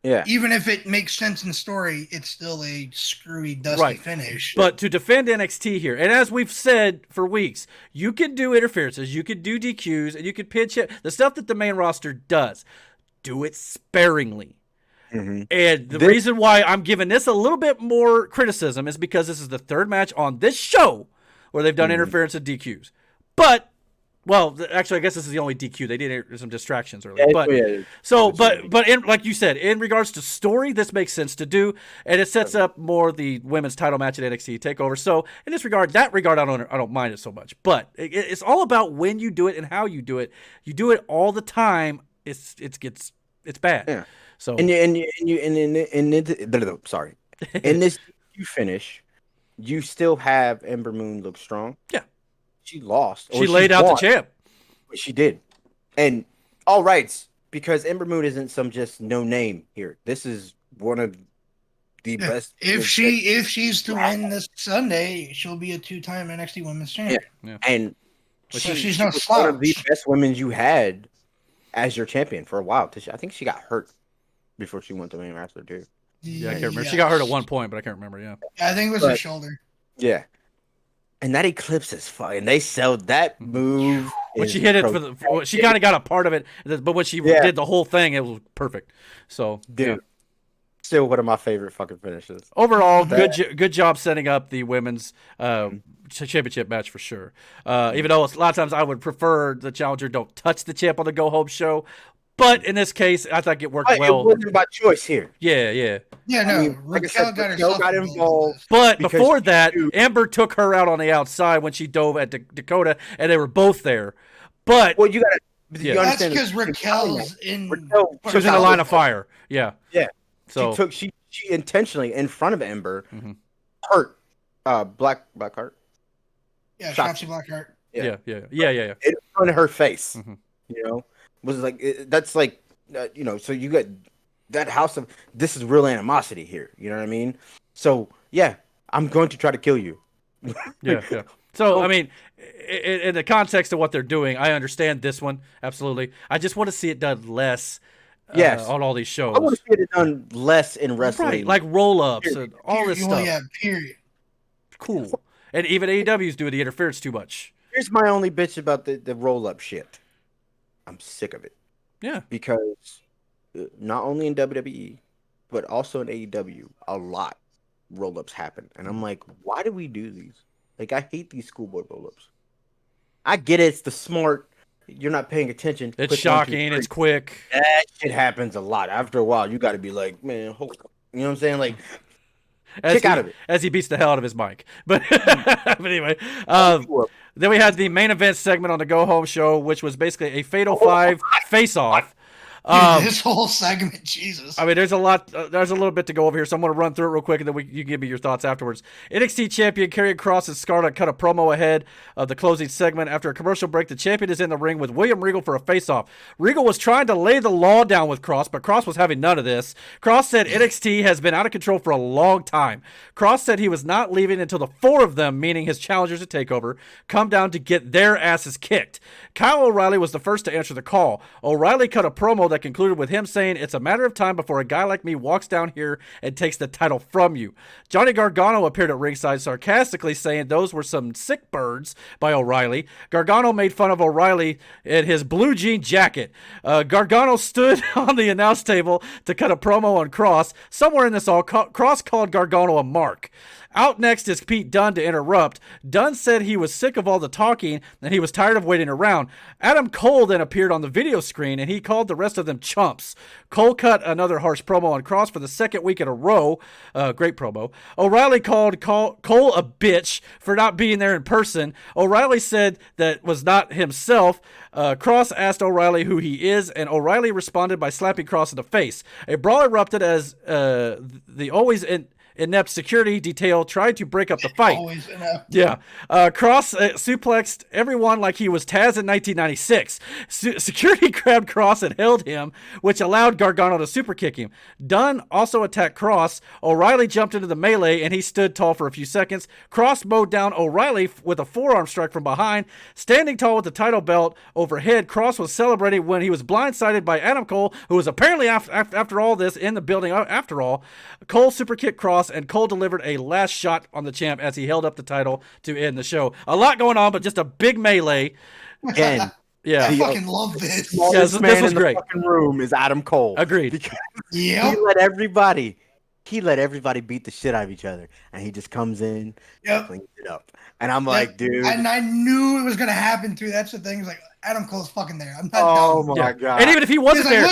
even if it makes sense in story, it's still a screwy, dusty finish. But to defend NXT here, and as we've said for weeks, you can do interferences, you can do DQs, and you can pinch it. The stuff that the main roster does, do it sparingly. And the reason why I'm giving this a little bit more criticism is because this is the third match on this show where they've done interference and DQs. But, well, actually, I guess this is the only DQ. They did some distractions earlier. But like you said, in regards to story, this makes sense to do, and it sets up more the women's title match at NXT Takeover. So in that regard, I don't mind it so much. But it's all about when you do it and how you do it. You do it all the time, it's bad. Yeah. So in this you finish, you still have Ember Moon look strong. Yeah. She lost. She laid out the champ. She did. And all rights, because Ember Moon isn't some just no name here. This is one of the best. If she's to win this Sunday, she'll be a 2-time NXT Women's Champion. Yeah. And she's not was one of the best women you had as your champion for a while. I think she got hurt before she went to main roster too. Yeah, I can't remember. She got hurt at one point, but I can't remember. Yeah, I think it was her shoulder. Yeah, and that Eclipse is fun. And they sold that move. When she hit it she kind of got a part of it, but when she did the whole thing, it was perfect. So, dude, still one of my favorite fucking finishes. Overall, good job setting up the women's championship match for sure. Even though a lot of times I would prefer the challenger don't touch the champ on the go home show. But in this case, I think it worked well. It wasn't by choice here. Yeah. Yeah, no. Raquel got involved. But before that, Ember took her out on the outside when she dove at Dakota, and they were both there. But you got to. That's because Raquel's in. She was in the line of fire. Yeah. Yeah. So she intentionally in front of Ember hurt Blackheart. Yeah, Shotzi Blackheart. Yeah. In front of her face. You know. Was like that's like so you got that house of this is real animosity here, you know what I mean? So yeah, I'm going to try to kill you. yeah. So I mean, in the context of what they're doing, I understand this one absolutely. I just want to see it done less. On all these shows, I want to see it done less in wrestling, right? Like roll-ups and all this stuff. Yeah, period. Cool. And even AEW's doing the interference too much. Here's my only bitch about the roll-up shit. I'm sick of it. Yeah. Because not only in WWE, but also in AEW, a lot roll-ups happen. And I'm like, why do we do these? Like, I hate these schoolboy roll-ups. I get it. It's the smart. You're not paying attention. It's shocking. It's quick. That shit happens a lot. After a while, you got to be like, man, hold on. You know what I'm saying? Like, kick out of it. As he beats the hell out of his mic. But anyway, then we had the main event segment on the Go Home show, which was basically a Fatal 5 face-off. This whole segment, Jesus. I mean, there's a little bit to go over here, so I'm going to run through it real quick, and then you can give me your thoughts afterwards. NXT champion Karrion Kross and Scarlett cut a promo ahead of the closing segment. After a commercial break, the champion is in the ring with William Regal for a face-off. Regal was trying to lay the law down with Kross, but Kross was having none of this. Kross said NXT has been out of control for a long time. Kross said he was not leaving until the 4 of them, meaning his challengers at TakeOver, come down to get their asses kicked. Kyle O'Reilly was the first to answer the call. O'Reilly cut a promo that concluded with him saying, "It's a matter of time before a guy like me walks down here and takes the title from you." Johnny Gargano appeared at ringside sarcastically saying those were some sick birds by O'Reilly. Gargano made fun of O'Reilly in his blue jean jacket. Gargano stood on the announce table to cut a promo on Kross. Somewhere in this all, Kross called Gargano a mark. Out next is Pete Dunne to interrupt. Dunne said he was sick of all the talking and he was tired of waiting around. Adam Cole then appeared on the video screen and he called the rest of them chumps. Cole cut another harsh promo on Kross for the second week in a row. Great promo. O'Reilly called Cole a bitch for not being there in person. O'Reilly said that was not himself. Kross asked O'Reilly who he is, and O'Reilly responded by slapping Kross in the face. A brawl erupted as the always inept security detail tried to break up the fight. Yeah. Kross suplexed everyone like he was Taz in 1996. Security grabbed Kross and held him, which allowed Gargano to super kick him. Dunne also attacked Kross. O'Reilly jumped into the melee and he stood tall for a few seconds. Kross mowed down O'Reilly with a forearm strike from behind. Standing tall with the title belt overhead, Kross was celebrating when he was blindsided by Adam Cole, who was apparently after all this in the building after all. Cole super kicked Kross, and Cole delivered a last shot on the champ as he held up the title to end the show. A lot going on, but just a big melee. Again, yeah, I fucking love this. Yeah, this was in great. The fucking room is Adam Cole. Agreed. Yeah, he let everybody beat the shit out of each other, and he just comes in, cleans it up, and I'm like, dude. And I knew it was gonna happen too. That's the thing. It's like Adam Cole's fucking there. I'm not dumb. Oh my god! And even if he wasn't there,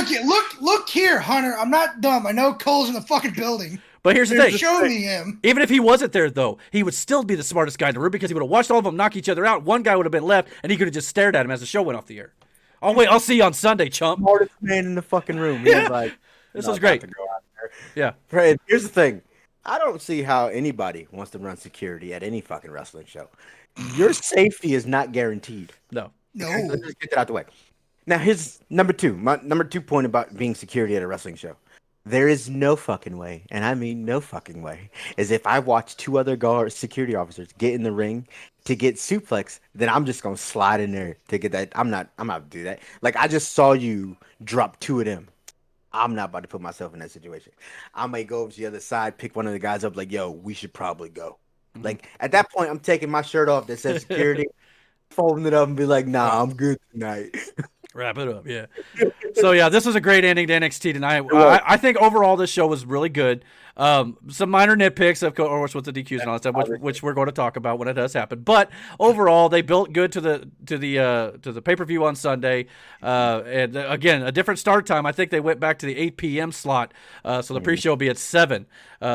look here, Hunter. I'm not dumb. I know Cole's in the fucking building. But here's the thing. Show me him. Even if he wasn't there, though, he would still be the smartest guy in the room because he would have watched all of them knock each other out. One guy would have been left, and he could have just stared at him as the show went off the air. Oh, wait, I'll see you on Sunday, chump. Smartest man in the fucking room. He was like, this was great. Yeah. Right. Here's the thing. I don't see how anybody wants to run security at any fucking wrestling show. Your safety is not guaranteed. No. Let's just get that out the way. Now, here's number two. My number 2 point about being security at a wrestling show. There is no fucking way, and I mean no fucking way, is if I watch two other guard security officers get in the ring to get suplex, then I'm just gonna slide in there to get that. I'm not gonna do that. Like I just saw you drop two of them. I'm not about to put myself in that situation. I may go over to the other side, pick one of the guys up, like, yo, we should probably go. Mm-hmm. Like at that point, I'm taking my shirt off that says security, folding it up, and be like, nah, I'm good tonight. Wrap it up, yeah. So yeah, this was a great ending to NXT tonight. I think overall this show was really good. Some minor nitpicks, of course, with the DQs and all that stuff, which we're going to talk about when it does happen. But overall, they built good to the pay-per-view on Sunday. And again, a different start time. I think they went back to the 8 p.m. slot, so the pre-show will be at 7.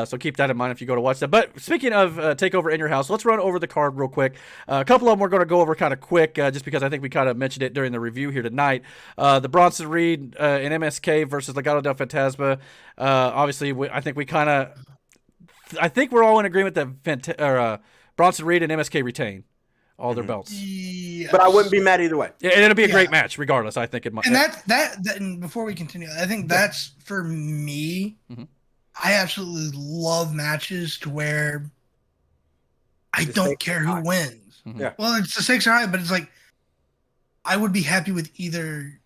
So keep that in mind if you go to watch that. But speaking of Takeover in Your House, let's run over the card real quick. A couple of them we're going to go over kind of quick, just because I think we kind of mentioned it during the review here tonight. The Bronson Reed and MSK versus Legado del Fantasma. Obviously, I think we're all in agreement that Bronson Reed and MSK retain all their belts. Yes. But I wouldn't be mad either way. Yeah, and it'll be a great match regardless, I think it might. And and before we continue, I think that's for me. Mm-hmm. I absolutely love matches to where I don't care who wins. Mm-hmm. Yeah. Well, it's the stakes are high, but it's like I would be happy with either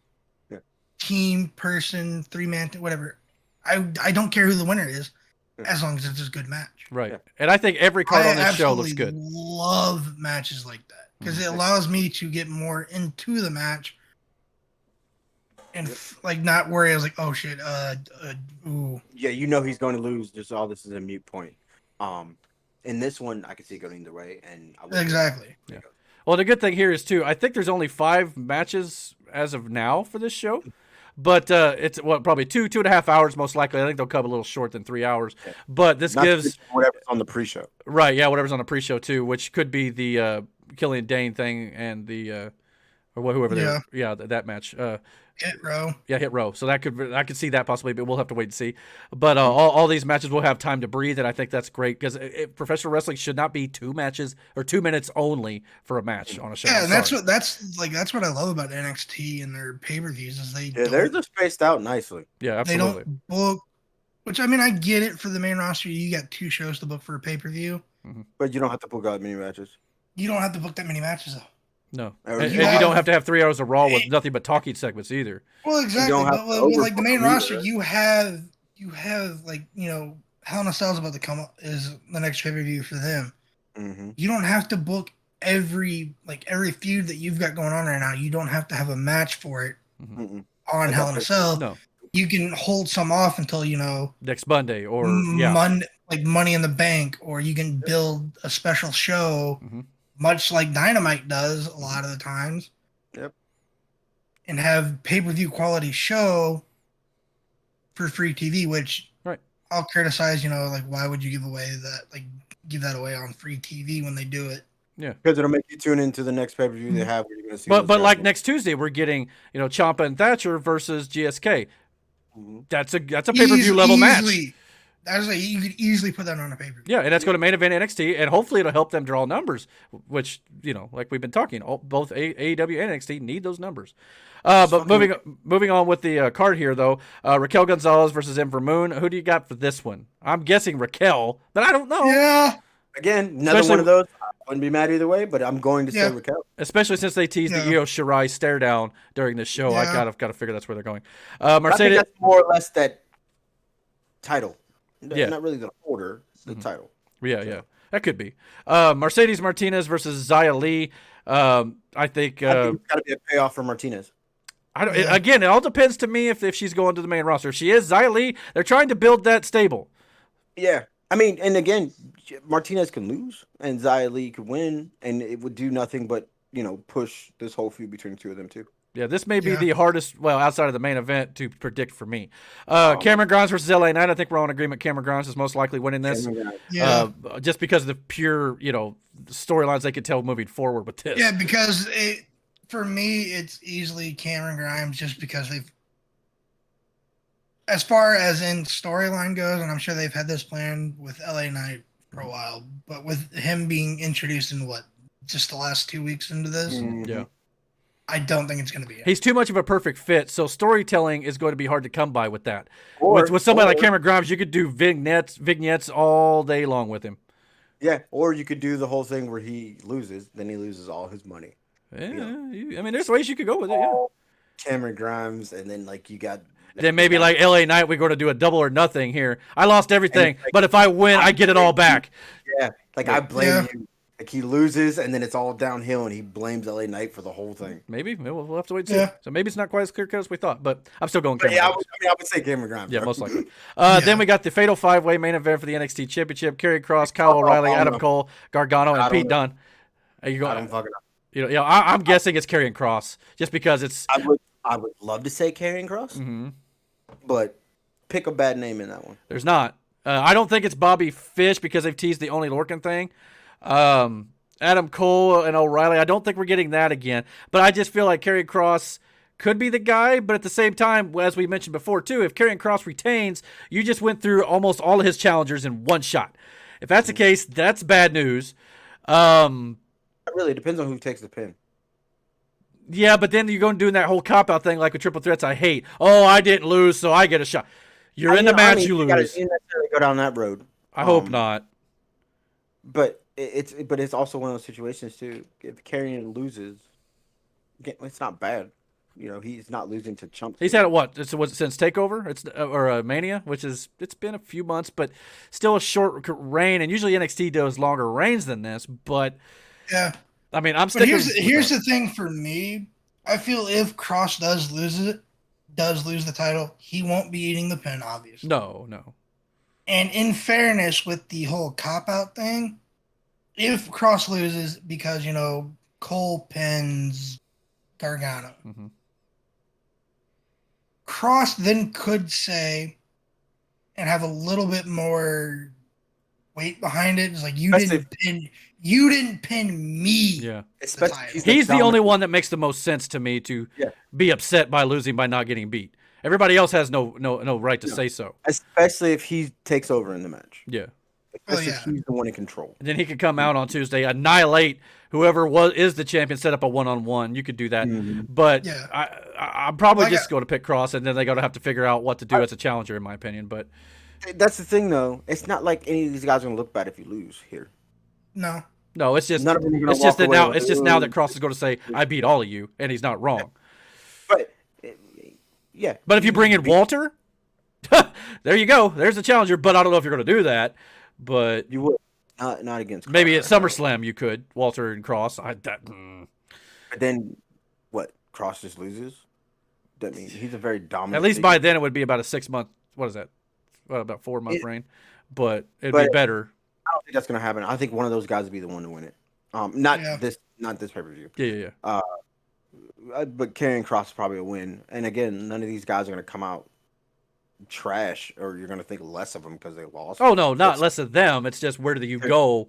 team, person, 3-man, whatever. I don't care who the winner is, as long as it's a good match. Right. And I think every card on this show looks good. I love matches like that because it allows me to get more into the match and like not worry. I was like, oh shit, ooh. Yeah, you know he's going to lose. Just all this is a mute point. In this one, I can see it going either way, and exactly. Yeah. Well, the good thing here is too. I think there's only 5 matches as of now for this show. But it's probably 2.5 hours most likely. I think they'll come a little short than 3 hours. Yeah. But this gives whatever's on the pre-show. Right, yeah, whatever's on the pre-show too, which could be the Killian Dane thing and the or whoever that match. Hit Row. Yeah, Hit Row. So I could see that possibly, but we'll have to wait and see. But all these matches will have time to breathe, and I think that's great because professional wrestling should not be 2 matches or 2 minutes only for a match on a show. Yeah, and that's what I love about NXT and their pay-per-views is they're just spaced out nicely. Yeah, absolutely. They don't book, which I mean I get it for the main roster. You got 2 shows to book for a pay-per-view, but you don't have to book out many matches. You don't have to book that many matches though. No, and you don't have to have 3 hours of Raw with nothing but talking segments either. Well, exactly. But with like the main roster, you have like Hell in a Cell's about to come up is the next pay-per-view for them. Mm-hmm. You don't have to book every feud that you've got going on right now. You don't have to have a match for it on Hell in a Cell. No. You can hold some off until next Monday or Monday, like Money in the Bank, or you can build a special show. Mm-hmm. Much like Dynamite does a lot of the times. Yep. And have pay-per-view quality show for free TV, which I'll criticize, like why would you give that away on free TV when they do it? Yeah. Because it'll make you tune into the next pay-per-view they have where you're gonna see. But like next Tuesday we're getting, Ciampa and Thatcher versus GSK. Mm-hmm. That's a pay-per-view level match. You could easily put that on a pay-per-view. Yeah, and that's going to main event NXT, and hopefully it'll help them draw numbers, which, like we've been talking, both AEW and NXT need those numbers. But moving on with the card here, though, Raquel Gonzalez versus Ember Moon. Who do you got for this one? I'm guessing Raquel, but I don't know. Yeah. Again, another one of those. I wouldn't be mad either way, but I'm going to say Raquel. Especially since they teased the Io Shirai stare down during this show. I got to figure that's where they're going. Mercedes, I think that's more or less that title. Not really the order, the title. Yeah. That could be. Mercedes Martinez versus Xia Li. I think it's got to be a payoff for Martinez. Again, it all depends to me if she's going to the main roster. If she is, Xia Li, they're trying to build that stable. Yeah. I mean, and again, Martinez can lose and Xia Li could win, and it would do nothing but, push this whole feud between the two of them, too. Yeah, this may be the hardest, outside of the main event, to predict for me. Cameron Grimes versus LA Knight. I think we're all in agreement. Cameron Grimes is most likely winning this. Just because of the pure, storylines they could tell moving forward with this. Yeah, because for me, it's easily Cameron Grimes just because as far as in storyline goes, and I'm sure they've had this plan with LA Knight for a while, but with him being introduced in just the last 2 weeks into this. Yeah. I don't think it's going to be it. He's too much of a perfect fit, so storytelling is going to be hard to come by with that. With somebody like Cameron Grimes, you could do vignettes all day long with him. Yeah, or you could do the whole thing where he loses, then he loses all his money. Yeah, I mean, there's ways you could go with it. Yeah, Cameron Grimes, and then like you got. Then maybe like LA Knight, we're going to do a double or nothing here. I lost everything, but if I win, I get it all back. Yeah, like I blame you. Like he loses, and then it's all downhill, and he blames LA Knight for the whole thing. Maybe we'll have to wait and see. Yeah. So maybe it's not quite as clear cut as we thought, but I'm still going. Yeah, I would say Cameron Grimes. Yeah, most likely. Then we got the Fatal 5-Way main event for the NXT Championship: Karrion Kross, Kyle O'Reilly, Adam Cole, Gargano, and Pete Dunne. Are you going? I'm guessing it's Karrion Kross, just because it's. I would love to say Karrion Kross, but pick a bad name in that one. There's not. I don't think it's Bobby Fish because they've teased the Only Lorcan thing. Adam Cole and O'Reilly, I don't think we're getting that again. But I just feel like Karrion Kross could be the guy. But at the same time, as we mentioned before too, if Karrion Kross retains, you just went through almost all of his challengers in one shot. If that's the case, that's bad news. It really depends on who takes the pin. Yeah, but then you're going doing that whole cop-out thing like with triple threats I hate. Oh, I didn't lose, so I get a shot. You're in the match, you lose. You gotta necessarily go down that road. I hope not. But it's also one of those situations too. If Karrion loses, it's not bad. You know, he's not losing to chumps. He's had it since Takeover, or Mania, it's been a few months, but still a short reign. And usually NXT does longer reigns than this. But yeah, I mean, I'm sticking. Here's the thing for me. I feel if Kross does lose the title, he won't be eating the pin, obviously. No. And in fairness, with the whole cop-out thing, if Kross loses because, Cole pins Gargano, Kross then could say and have a little bit more weight behind it. It's like, you didn't pin me. Yeah. He's the only one that makes the most sense to me to be upset by losing by not getting beat. Everybody else has no right to say so. Especially if he takes over in the match. Yeah. If he's the one in control. And then he could come out on Tuesday, annihilate whoever is the champion, set up a one-on-one. You could do that. But I'm probably just going to pick Kross, and then they're going to have to figure out what to do as a challenger, in my opinion. But that's the thing, though. It's not like any of these guys are going to look bad if you lose here. No, it's just now that Kross is going to say, I beat all of you, and he's not wrong. But But if you bring in Walter, there you go. There's the challenger. But I don't know if you're going to do that. But you would not against Kross. Maybe at SummerSlam you could Walter and Kross. But then what? Kross just loses. That means he's a very dominant. At least by then it would be about a 6 month. What is that? About 4 month reign. But it'd be better. I don't think that's going to happen. I think one of those guys would be the one to win it. Not this pay per view. Yeah. But Karrion Kross is probably a win. And again, none of these guys are going to come out trash, or you're going to think less of them because they lost. Oh no, not less of them. It's just where do you go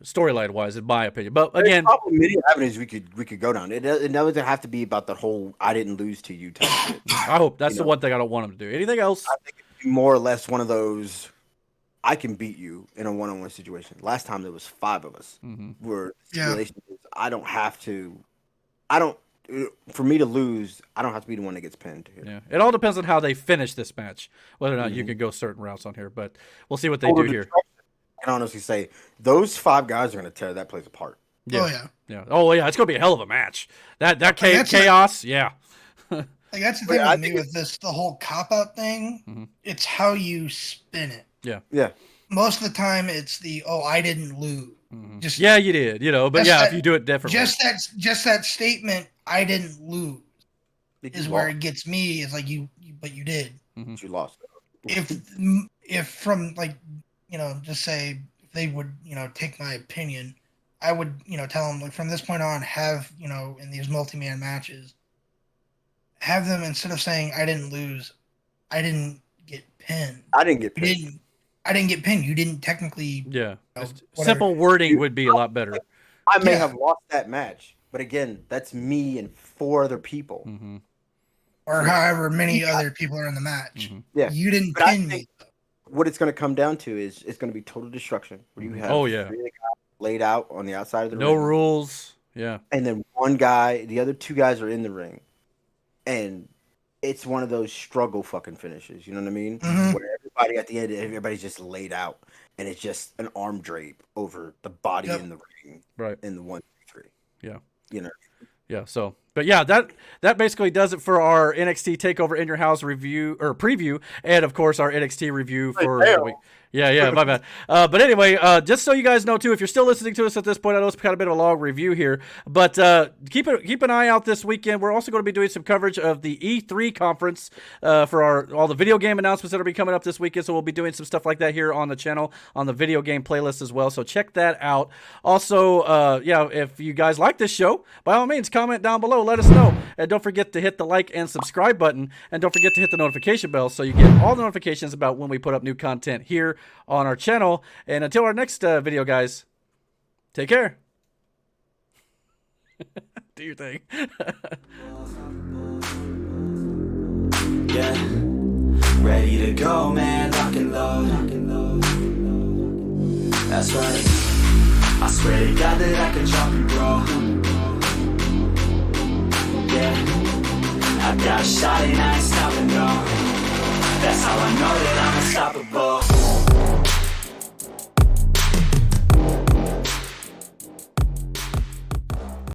storyline wise, in my opinion. But again, there's probably many avenues we could go down. It doesn't have to be about the whole "I didn't lose to you" type shit. I hope that's the one thing I don't want them to do. Anything else? I think it'd be more or less one of those. I can beat you in a one-on-one situation. Last time there was 5 of us. Where I don't have to. For me to lose, I don't have to be the one that gets pinned. Yeah, it all depends on how they finish this match, whether or not you can go certain routes on here. But we'll see what they do here. I can honestly say those 5 guys are going to tear that place apart. Yeah. Oh yeah, it's going to be a hell of a match. That chaos, yeah. Like that's the thing with me with the whole cop-out thing. It's how you spin it. Yeah. Most of the time, it's I didn't lose. Just you did, but if you do it differently, just that statement, I didn't lose, is where it gets me. It's like but you did. You lost. If from just say if they would take my opinion, I would tell them like from this point on have in these multi-man matches, have them instead of saying I didn't lose, I didn't get pinned. I didn't get pinned. I didn't get pinned. You didn't technically. Yeah. Simple wording would be a lot better. I may have lost that match, but again, that's me and 4 other people. Or however many other people are in the match. Yeah. You didn't pin me. What it's going to come down to is it's going to be total destruction. Where you have 3 guys laid out on the outside of the ring. No rules. Yeah. And then one guy, the other two guys are in the ring. And it's one of those struggle fucking finishes. You know what I mean? Mm-hmm. Where everybody at the end, everybody's just laid out. And it's just an arm drape over the body in the ring. Right. In the 1, 2, 3. Yeah. You know? Yeah. So, but yeah, that basically does it for our NXT Takeover in Your House review or preview, and of course our NXT review for the week. Yeah, my bad. But anyway, just so you guys know too, if you're still listening to us at this point, I know it's kind of a bit of a long review here, but keep an eye out this weekend. We're also going to be doing some coverage of the E3 conference for all the video game announcements that will be coming up this weekend. So we'll be doing some stuff like that here on the channel on the video game playlist as well. So check that out. Also, if you guys like this show, by all means, comment down below. Let us know, and don't forget to hit the like and subscribe button, and don't forget to hit the notification bell so you get all the notifications about when we put up new content here on our channel. And until our next video, guys, take care. Do your thing. Yeah, ready to go, man, lock and load. That's right, I swear to God that I could drop you, bro. Yeah, I've got a shot and I ain't stopping, no. That's how I know that I'm a